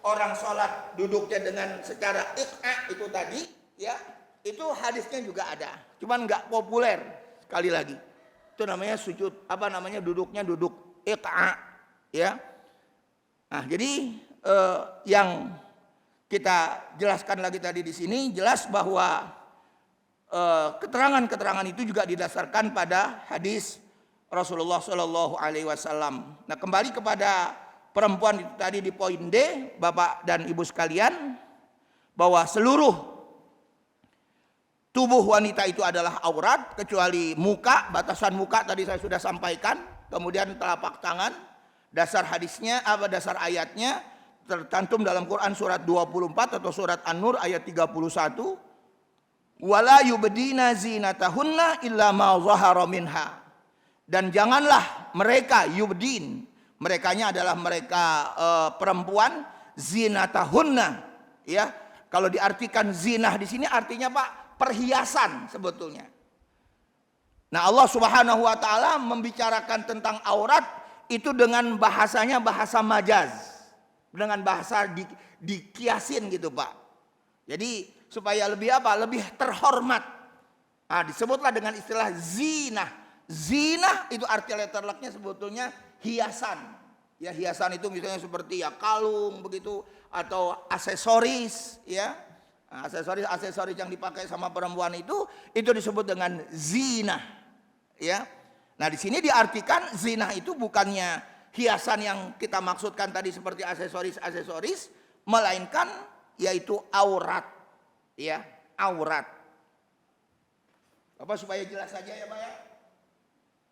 orang sholat duduknya dengan secara ik'a itu tadi, ya, itu hadisnya juga ada. Cuman nggak populer, sekali lagi. Itu namanya sujud, duduknya duduk ik'a, ya. Nah, jadi yang kita jelaskan lagi tadi di sini jelas bahwa keterangan-keterangan itu juga didasarkan pada hadis Rasulullah Shallallahu Alaihi Wasallam. Nah, kembali kepada perempuan itu tadi di poin D, Bapak dan Ibu sekalian, bahwa seluruh tubuh wanita itu adalah aurat kecuali muka, batasan muka tadi saya sudah sampaikan, kemudian telapak tangan. Dasar hadisnya dasar ayatnya tercantum dalam Quran surat 24 atau surat An-Nur ayat 31. Wala yubdina zinatahunna illa ma zahara minha. Dan janganlah mereka yubdin, merekanya adalah mereka perempuan, zinatahunna, ya. Kalau diartikan zinah di sini artinya Pak perhiasan sebetulnya. Nah, Allah Subhanahu wa taala membicarakan tentang aurat itu dengan bahasanya bahasa majaz. Dengan bahasa dikiasin gitu, Pak. Jadi supaya lebih apa? Lebih terhormat. Nah, disebutlah dengan istilah zinah. Zinah itu arti letterleknya sebetulnya hiasan. Ya, hiasan itu misalnya seperti ya kalung begitu atau aksesoris, ya. Nah, aksesoris yang dipakai sama perempuan itu disebut dengan zina, ya. Nah, di sini diartikan zina itu bukannya hiasan yang kita maksudkan tadi seperti aksesoris, melainkan yaitu aurat, ya, aurat. Bapak supaya jelas saja ya Pak ya.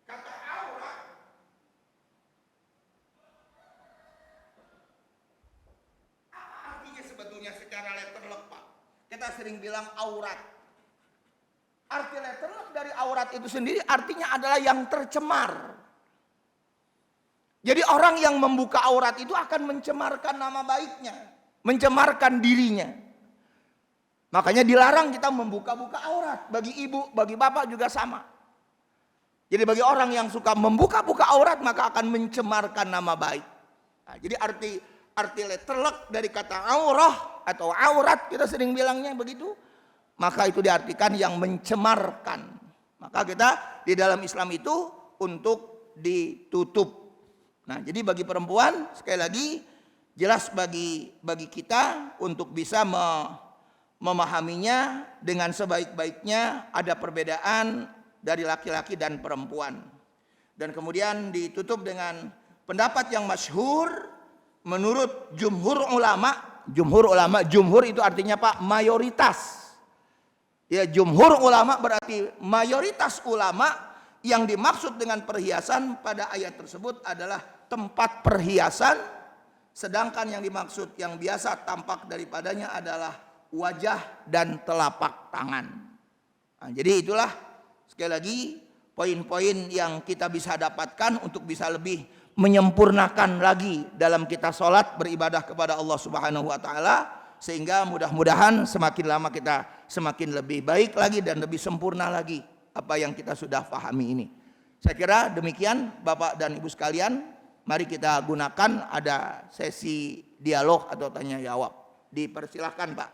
Kata aurat apa artinya sebetulnya secara letterlock Pak? Kita sering bilang aurat. Arti letterlock dari aurat itu sendiri artinya adalah yang tercemar. Jadi orang yang membuka aurat itu akan mencemarkan nama baiknya, mencemarkan dirinya. Makanya dilarang kita membuka-buka aurat. Bagi ibu, bagi bapak juga sama. Jadi bagi orang yang suka membuka-buka aurat maka akan mencemarkan nama baik. Nah, jadi arti letterlock dari kata aurah atau aurat kita sering bilangnya begitu. Maka itu diartikan yang mencemarkan. Maka kita di dalam Islam itu untuk ditutup. Nah, jadi bagi perempuan sekali lagi jelas bagi kita untuk bisa memahaminya dengan sebaik-baiknya. Ada perbedaan dari laki-laki dan perempuan. Dan kemudian ditutup dengan pendapat yang masyhur menurut jumhur ulama. Jumhur itu artinya Pak mayoritas. Ya, jumhur ulama berarti mayoritas ulama yang dimaksud dengan perhiasan pada ayat tersebut adalah tempat perhiasan, sedangkan yang dimaksud yang biasa tampak daripadanya adalah wajah dan telapak tangan. Nah, jadi itulah sekali lagi poin-poin yang kita bisa dapatkan untuk bisa lebih menyempurnakan lagi dalam kita sholat beribadah kepada Allah Subhanahu wa Ta'ala, sehingga mudah-mudahan semakin lama kita semakin lebih baik lagi dan lebih sempurna lagi apa yang kita sudah pahami ini. Saya kira demikian Bapak dan Ibu sekalian, mari kita gunakan ada sesi dialog atau tanya jawab. Dipersilahkan Pak.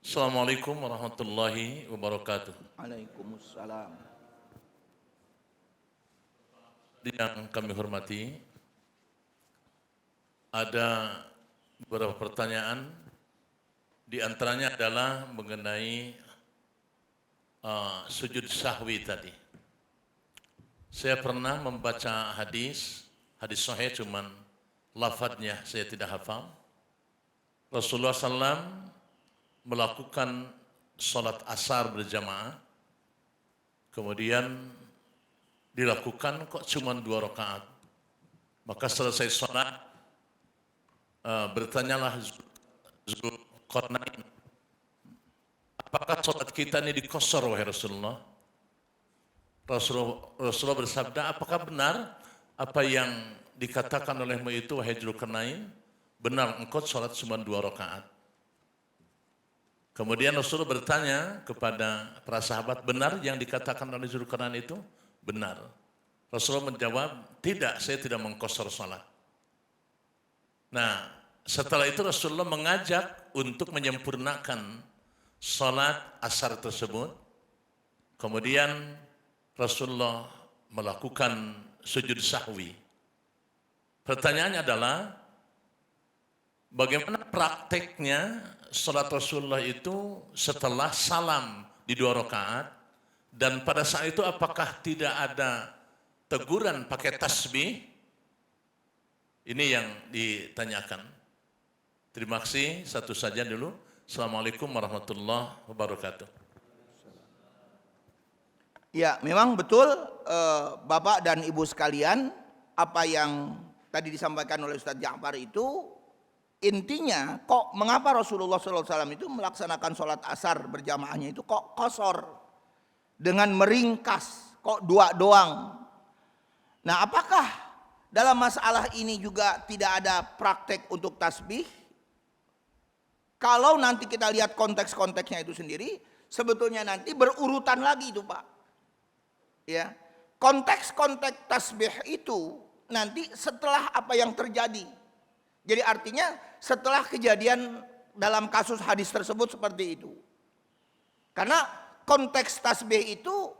Assalamualaikum warahmatullahi wabarakatuh. Waalaikumsalam. Yang kami hormati, ada beberapa pertanyaan. Di antaranya adalah mengenai sujud sahwi tadi. Saya pernah membaca hadis sahih, cuman lafadznya saya tidak hafal. Rasulullah SAW melakukan sholat asar berjamaah, kemudian dilakukan kok cuma 2 rakaat. Maka selesai sholat, bertanyalah Zulqarnain, apakah sholat kita ini dikosor wahai Rasulullah? Rasulullah bersabda, apakah benar apa yang dikatakan olehmu itu wahai Zulqarnain? Benar, engkau sholat cuma 2 rakaat. Kemudian Rasulullah bertanya kepada para sahabat, benar yang dikatakan oleh Zulqarnain itu? Benar. Rasulullah menjawab, tidak, saya tidak mengqashar salat. Nah, setelah itu Rasulullah mengajak untuk menyempurnakan salat asar tersebut. Kemudian Rasulullah melakukan sujud sahwi. Pertanyaannya adalah, bagaimana prakteknya salat Rasulullah itu setelah salam di 2 rakaat, dan pada saat itu apakah tidak ada teguran pakai tasbih? Ini yang ditanyakan. Terima kasih, satu saja dulu. Assalamualaikum warahmatullahi wabarakatuh. Ya, memang betul Bapak dan Ibu sekalian, apa yang tadi disampaikan oleh Ustadz Ja'far itu intinya, kok mengapa Rasulullah SAW itu melaksanakan sholat asar berjamaahnya itu kok qasar dengan meringkas, kok 2 doang. Nah, apakah dalam masalah ini juga tidak ada praktek untuk tasbih? Kalau nanti kita lihat konteks-konteksnya itu sendiri, sebetulnya nanti berurutan lagi itu Pak. Ya, konteks-konteks tasbih itu nanti setelah apa yang terjadi. Jadi artinya setelah kejadian dalam kasus hadis tersebut seperti itu. Karena konteks tasbih itu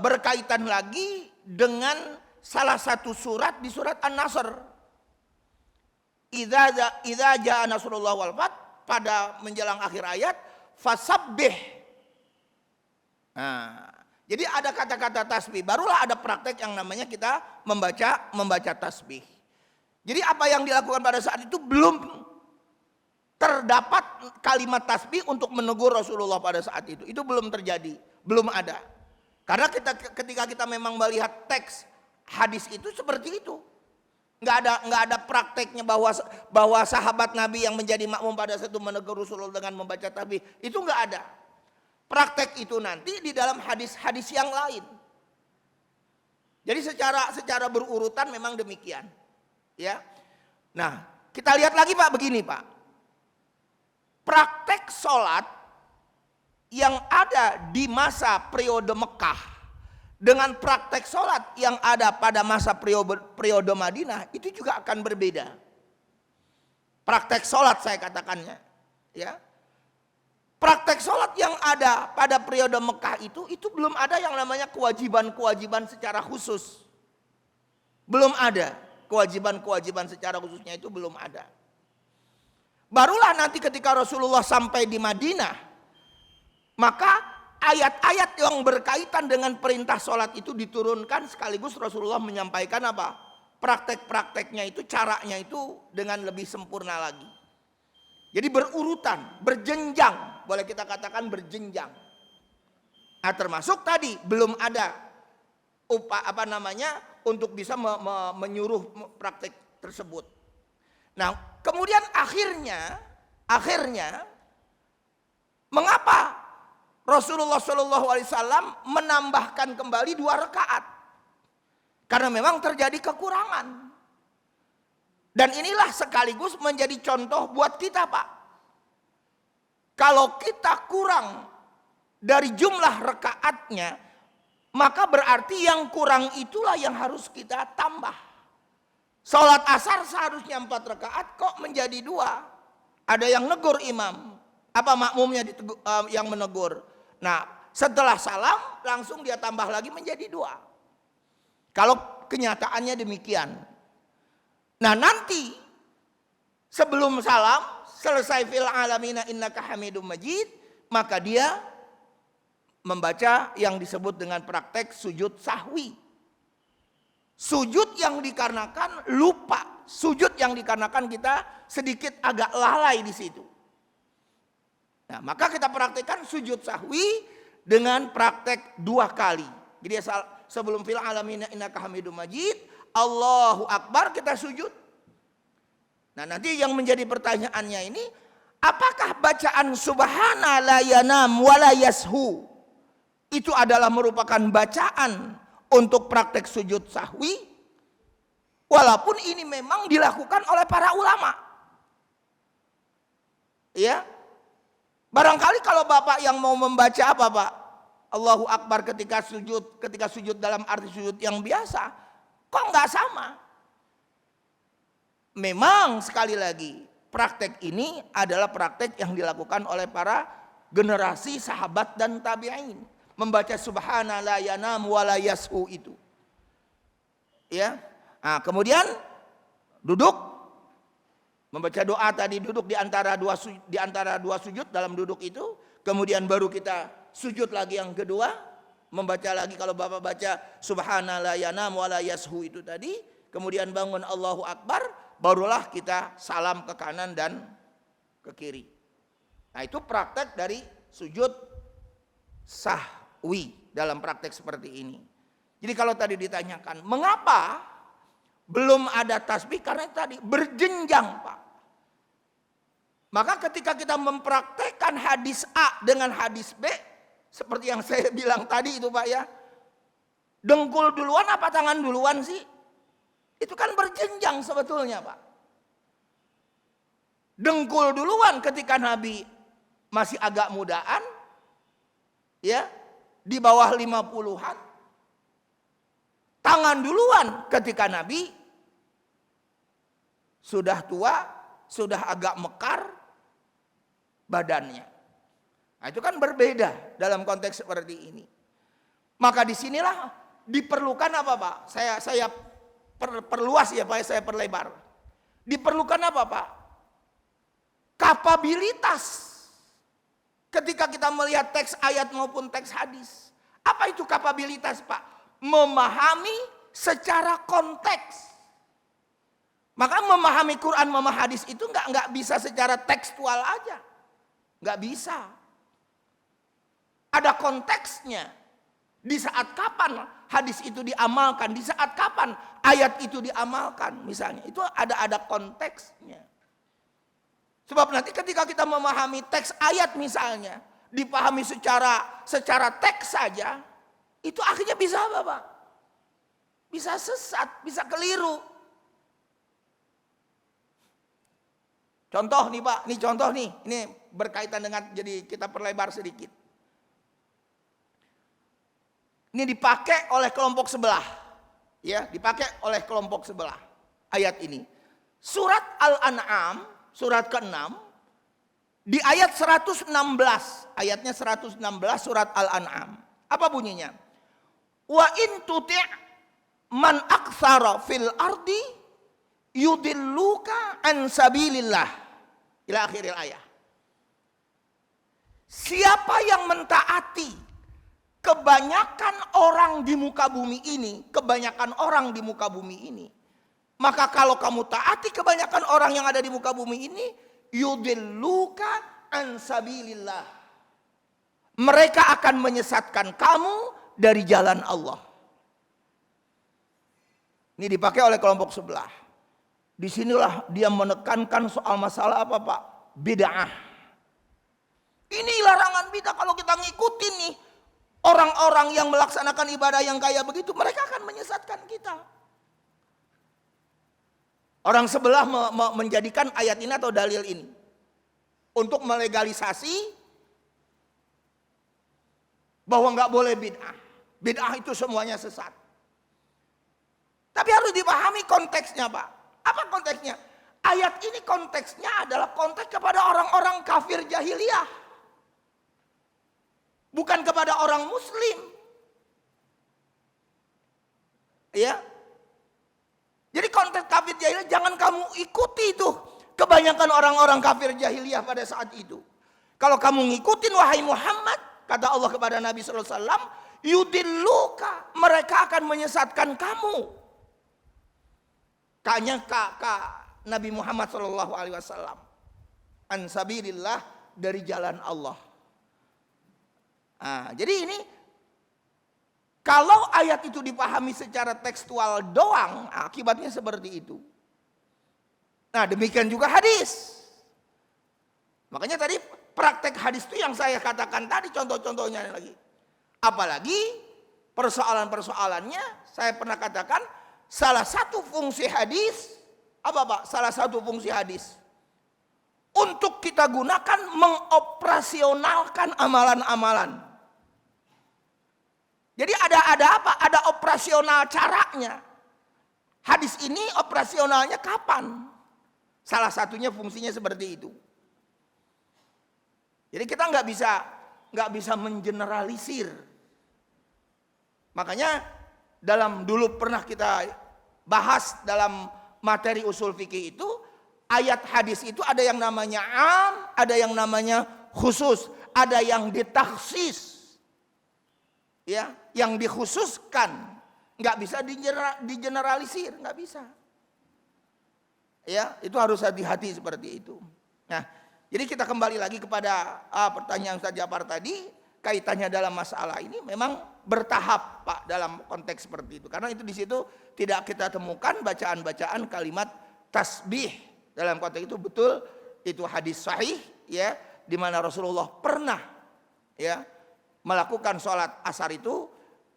berkaitan lagi dengan salah satu surat di surat An-Nasr. Idza jaa nasrullah wal fath pada menjelang akhir ayat fasabbih. Nah, jadi ada kata-kata tasbih, barulah ada praktek yang namanya kita membaca tasbih. Jadi apa yang dilakukan pada saat itu belum terdapat kalimat tasbih untuk menegur Rasulullah pada saat itu. Itu belum terjadi, belum ada. Karena ketika kita memang melihat teks hadis itu seperti itu. Nggak ada prakteknya bahwa sahabat Nabi yang menjadi makmum pada saat itu menegur Rasulullah dengan membaca tasbih. Itu nggak ada. Praktek itu nanti di dalam hadis-hadis yang lain. Jadi secara berurutan memang demikian. Ya. Nah, kita lihat lagi Pak begini Pak. Praktek sholat yang ada di masa periode Mekah dengan praktek sholat yang ada pada masa periode Madinah itu juga akan berbeda. Praktek sholat saya katakannya, ya. Praktek sholat yang ada pada periode Mekah itu belum ada yang namanya kewajiban-kewajiban secara khusus. Belum ada kewajiban-kewajiban secara khususnya itu belum ada. Barulah nanti ketika Rasulullah sampai di Madinah, maka ayat-ayat yang berkaitan dengan perintah sholat itu diturunkan sekaligus Rasulullah menyampaikan apa? Praktek-prakteknya itu, caranya itu dengan lebih sempurna lagi. Jadi berurutan, berjenjang, boleh kita katakan berjenjang. Nah, termasuk tadi belum ada untuk bisa menyuruh praktek tersebut. Nah, kemudian akhirnya mengapa Rasulullah SAW menambahkan kembali 2 rakaat? Karena memang terjadi kekurangan. Dan inilah sekaligus menjadi contoh buat kita Pak. Kalau kita kurang dari jumlah rakaatnya, maka berarti yang kurang itulah yang harus kita tambah. Salat asar seharusnya 4 rakaat kok menjadi 2. Ada yang negur imam. Apa makmumnya yang menegur? Nah, setelah salam langsung dia tambah lagi menjadi 2. Kalau kenyataannya demikian. Nah, nanti sebelum salam selesai fil alamina innaka hamidum majid, maka dia membaca yang disebut dengan praktek sujud sahwi. Sujud yang dikarenakan lupa, sujud yang dikarenakan kita sedikit agak lalai di situ. Nah, maka kita praktekkan sujud sahwi dengan praktek 2 kali. Jadi sebelum fil alamina innaka hamidum majid, Allahu Akbar kita sujud. Nah, nanti yang menjadi pertanyaannya ini, apakah bacaan subhana la yanam wa la yashu itu adalah merupakan bacaan untuk praktek sujud sahwi? Walaupun ini memang dilakukan oleh para ulama. Ya. Barangkali kalau Bapak yang mau membaca apa Pak? Allahu Akbar ketika sujud dalam arti sujud yang biasa, kok nggak sama? Memang sekali lagi praktek ini adalah praktek yang dilakukan oleh para generasi sahabat dan tabi'in. Membaca subhana la yanam wa la yashu itu. Ya. Nah, kemudian duduk membaca doa tadi, duduk di antara dua sujud dalam duduk itu, kemudian baru kita sujud lagi yang kedua, membaca lagi kalau Bapak baca subhana la yanam wa la yashu itu tadi, kemudian bangun Allahu Akbar, barulah kita salam ke kanan dan ke kiri. Nah, itu praktek dari sujud sahwi dalam praktek seperti ini. Jadi kalau tadi ditanyakan, mengapa belum ada tasbih? Karena tadi berjenjang Pak. Maka ketika kita mempraktekkan hadis A dengan hadis B, seperti yang saya bilang tadi itu Pak ya, dengkul duluan apa tangan duluan sih? Itu kan berjenjang sebetulnya Pak. Dengkul duluan ketika Nabi masih agak mudaan, ya, di bawah 50-an. Tangan duluan ketika Nabi sudah tua, sudah agak mekar badannya. Nah, itu kan berbeda dalam konteks seperti ini. Maka disinilah diperlukan apa Pak? Saya perluas ya Pak, saya perlebar. Diperlukan apa Pak? kapabilitas ketika kita melihat teks ayat maupun teks hadis. Apa itu kapabilitas, Pak? Memahami secara konteks. Maka memahami Quran, memahami hadis itu nggak bisa secara tekstual aja, nggak bisa. Ada konteksnya. Di saat kapan hadis itu diamalkan, di saat kapan ayat itu diamalkan, misalnya itu ada konteksnya. Sebab nanti ketika kita memahami teks ayat misalnya, dipahami secara teks saja, itu akhirnya bisa apa, Pak? Bisa sesat, bisa keliru. Contoh nih, Pak, ini contoh nih, ini berkaitan dengan, jadi kita perlebar sedikit. Ini dipakai oleh kelompok sebelah. Ya, dipakai oleh kelompok sebelah. Ayat ini. Surat Al-An'am, surat ke-6, di ayat 116, ayatnya 116 surat Al-An'am. Apa bunyinya? Wa in tuti' man aktsara fil ardi yudilluka an sabilillah. Ila akhiril ayat. Siapa yang mentaati kebanyakan orang di muka bumi ini, maka kalau kamu taati kebanyakan orang yang ada di muka bumi ini, yudilluka an sabilillah. Mereka akan menyesatkan kamu dari jalan Allah. Ini dipakai oleh kelompok sebelah. Disinilah dia menekankan soal masalah apa, Pak? Bid'ah. Ini larangan bid'ah. Kalau kita ngikutin nih orang-orang yang melaksanakan ibadah yang kayak begitu, mereka akan menyesatkan kita. Orang sebelah menjadikan ayat ini atau dalil ini untuk melegalisasi bahwa nggak boleh bid'ah. Bid'ah itu semuanya sesat. Tapi harus dipahami konteksnya, Pak. Apa konteksnya? Ayat ini konteksnya adalah konteks kepada orang-orang kafir jahiliyah. Bukan kepada orang muslim. Ya. Jadi konteks kafir jahiliyah jangan kamu ikuti itu. Kebanyakan orang-orang kafir jahiliyah pada saat itu. Kalau kamu ngikutin wahai Muhammad, kata Allah kepada Nabi sallallahu alaihi wasallam, yudilluka, mereka akan menyesatkan kamu. Tanya Nabi Muhammad sallallahu alaihi wasallam, an sabilillah, dari jalan Allah. Nah, jadi ini kalau ayat itu dipahami secara tekstual doang, akibatnya seperti itu. Nah, demikian juga hadis. Makanya tadi praktek hadis itu yang saya katakan tadi, contoh-contohnya lagi. Apalagi persoalan-persoalannya saya pernah katakan salah satu fungsi hadis apa, Pak? Salah satu fungsi hadis untuk kita gunakan mengoperasionalkan amalan-amalan. Jadi ada apa? Ada operasional caranya. Hadis ini operasionalnya kapan? Salah satunya fungsinya seperti itu. Jadi kita nggak bisa mengeneralisir. Makanya dulu pernah kita bahas dalam materi usul fikih itu, ayat hadis itu ada yang namanya am, ada yang namanya khusus, ada yang ditakhsis. Ya, yang dikhususkan nggak bisa digeneralisir, nggak bisa. Ya, itu harus hati-hati seperti itu. Nah, jadi kita kembali lagi kepada pertanyaan Ustaz Jafar tadi, kaitannya dalam masalah ini memang bertahap, Pak, dalam konteks seperti itu. Karena itu di situ tidak kita temukan bacaan-bacaan kalimat tasbih. Dalam konteks itu betul itu hadis sahih, ya, di mana Rasulullah pernah, ya, melakukan sholat asar itu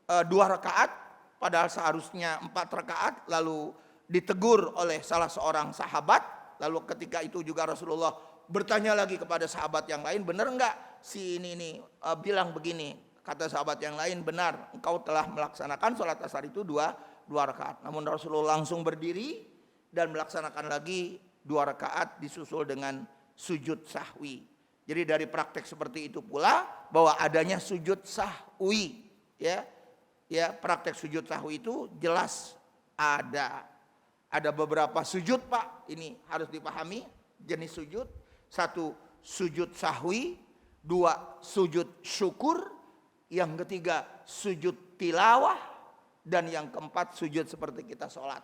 2 rakaat, padahal seharusnya 4 rakaat, lalu ditegur oleh salah seorang sahabat. Lalu ketika itu juga Rasulullah bertanya lagi kepada sahabat yang lain, benar enggak si ini bilang begini? Kata sahabat yang lain, benar, engkau telah melaksanakan sholat asar itu 2 rakaat. Namun Rasulullah langsung berdiri dan melaksanakan lagi 2 rakaat disusul dengan sujud sahwi. Jadi dari praktek seperti itu pula bahwa adanya sujud sahwi, ya praktek sujud sahwi itu jelas ada beberapa sujud, Pak. Ini harus dipahami jenis sujud. Satu, sujud sahwi. Dua, sujud syukur. Yang ketiga, sujud tilawah. Dan yang keempat, sujud seperti kita sholat.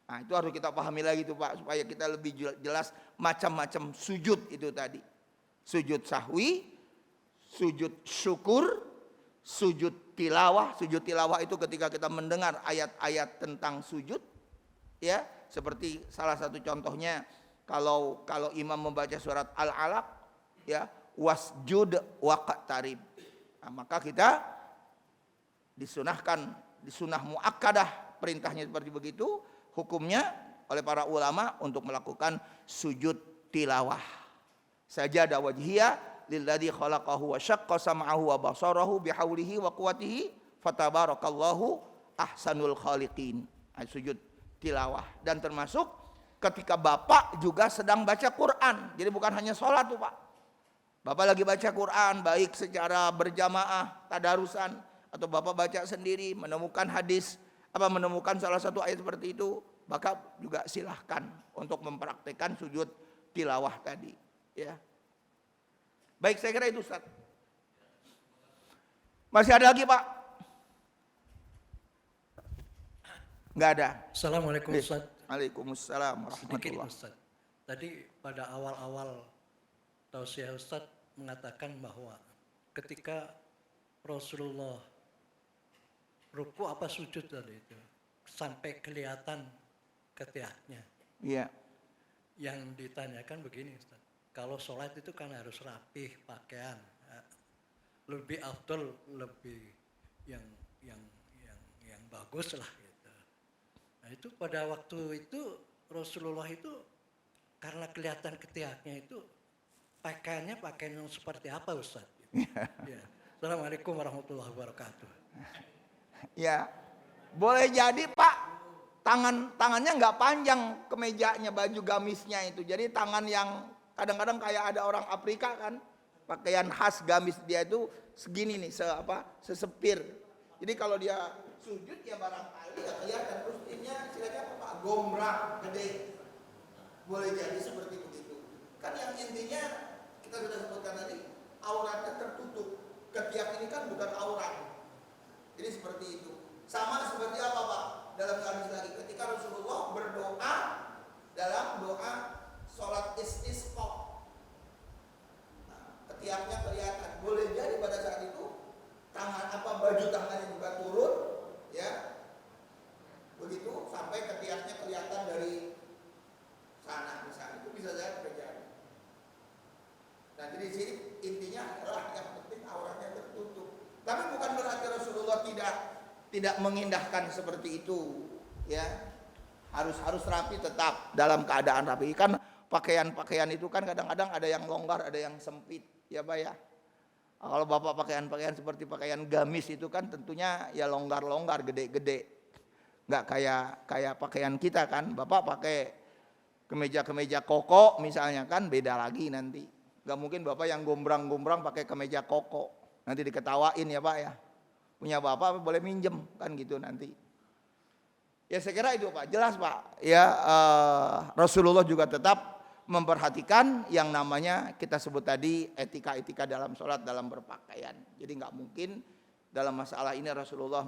Nah, itu harus kita pahami lagi tuh Pak, supaya kita lebih jelas macam-macam sujud itu tadi. Sujud sahwi, sujud syukur, sujud tilawah. Sujud tilawah itu ketika kita mendengar ayat-ayat tentang sujud, ya, seperti salah satu contohnya kalau imam membaca surat Al-Alaq, ya, wasjud waqtarib. Nah, maka kita disunah muakkadah, perintahnya seperti begitu, hukumnya oleh para ulama untuk melakukan sujud tilawah. Sajadah wajhiyah lilladzi khalaqahu wa syaqqa sam'ahu wa basarahu bihaulihi wa quwwatihi fatabarakallahu ahsanul khaliqin. Sujud tilawah. Dan termasuk ketika Bapak juga sedang baca Quran. Jadi bukan hanya sholat tuh Pak. Bapak lagi baca Quran, baik secara berjamaah, tadarusan, atau Bapak baca sendiri, menemukan hadis, menemukan salah satu ayat seperti itu, Bapak juga silahkan untuk mempraktekkan sujud tilawah tadi. Ya. Baik, saya kira itu Ustaz. Masih ada lagi Pak? Enggak ada. Assalamualaikum Ustaz. Waalaikumsalam Sedikit warahmatullahi. Ustaz. Tadi pada awal-awal tausiah Ustaz mengatakan bahwa ketika Rasulullah ruku apa sujud tadi itu sampai kelihatan ketiaknya. Iya. Yang ditanyakan begini Ustaz. Kalau sholat itu kan harus rapih pakaian. Lebih afdol, lebih yang bagus lah gitu. Nah itu pada waktu itu Rasulullah itu karena kelihatan ketiaknya itu pakaiannya pakaian yang seperti apa Ustaz? Ya. Assalamualaikum warahmatullahi wabarakatuh. Ya, boleh jadi Pak, tangannya nggak panjang kemejanya, baju gamisnya itu. Jadi tangan yang kadang-kadang kayak ada orang Afrika kan, pakaian khas gamis dia itu segini nih, sesepir. Jadi kalau dia sujud ya barangkali ya kelihatan, terus ininya istilahnya apa Pak, gombrang gede. Boleh jadi seperti begitu. Kan yang intinya kita sudah sebutkan tadi, auratnya tertutup. Ketiak ini kan bukan aurat. Jadi seperti itu. Sama seperti apa Pak? Dalam hadis lagi ketika Rasulullah berdoa dalam doa sholat istisqa. Nah, ketiaknya kelihatan. Boleh jadi pada saat itu baju tangannya juga turun, ya. Begitu sampai ketiaknya kelihatan dari sana misalnya, itu bisa saja terjadi. Nah, jadi di sini intinya adalah yang penting auratnya tertutup. Tapi bukan berarti Rasulullah tidak mengindahkan seperti itu, ya. Harus rapi tetap dalam keadaan rapi. Kan pakaian-pakaian itu kan kadang-kadang ada yang longgar, ada yang sempit, ya Pak ya. Kalau Bapak pakaian-pakaian seperti pakaian gamis itu kan tentunya ya longgar-longgar, gede-gede. Nggak kayak pakaian kita kan. Bapak pakai kemeja-kemeja koko misalnya kan beda lagi nanti. Nggak mungkin Bapak yang gombrang-gombrang pakai kemeja koko. Nanti diketawain ya Pak ya. Punya Bapak boleh minjem kan gitu nanti. Ya saya kira itu Pak, jelas Pak. Ya Rasulullah juga tetap memperhatikan yang namanya kita sebut tadi etika-etika dalam sholat, dalam berpakaian. Jadi nggak mungkin dalam masalah ini Rasulullah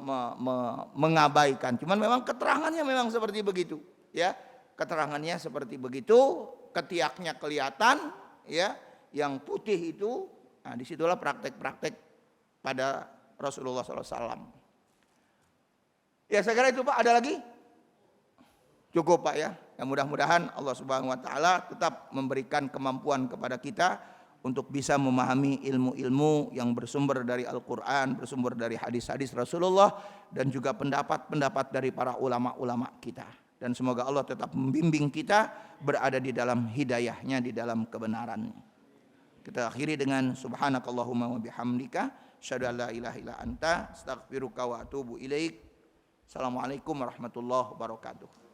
mengabaikan. Cuman memang keterangannya memang seperti begitu, ya. Keterangannya seperti begitu, ketiaknya kelihatan, ya. Yang putih itu, nah disitulah praktek-praktek pada Rasulullah SAW. Ya saya kira itu Pak, ada lagi? Cukup Pak ya. Ya mudah-mudahan Allah Subhanahu wa taala tetap memberikan kemampuan kepada kita untuk bisa memahami ilmu-ilmu yang bersumber dari Al-Qur'an, bersumber dari hadis-hadis Rasulullah dan juga pendapat-pendapat dari para ulama-ulama kita. Dan semoga Allah tetap membimbing kita berada di dalam hidayahnya, di dalam kebenaran. Kita akhiri dengan subhanakallahumma wa bihamdika asyhadu an la ilaha illa anta astaghfiruka wa atubu ilaik. Assalamualaikum warahmatullahi wabarakatuh.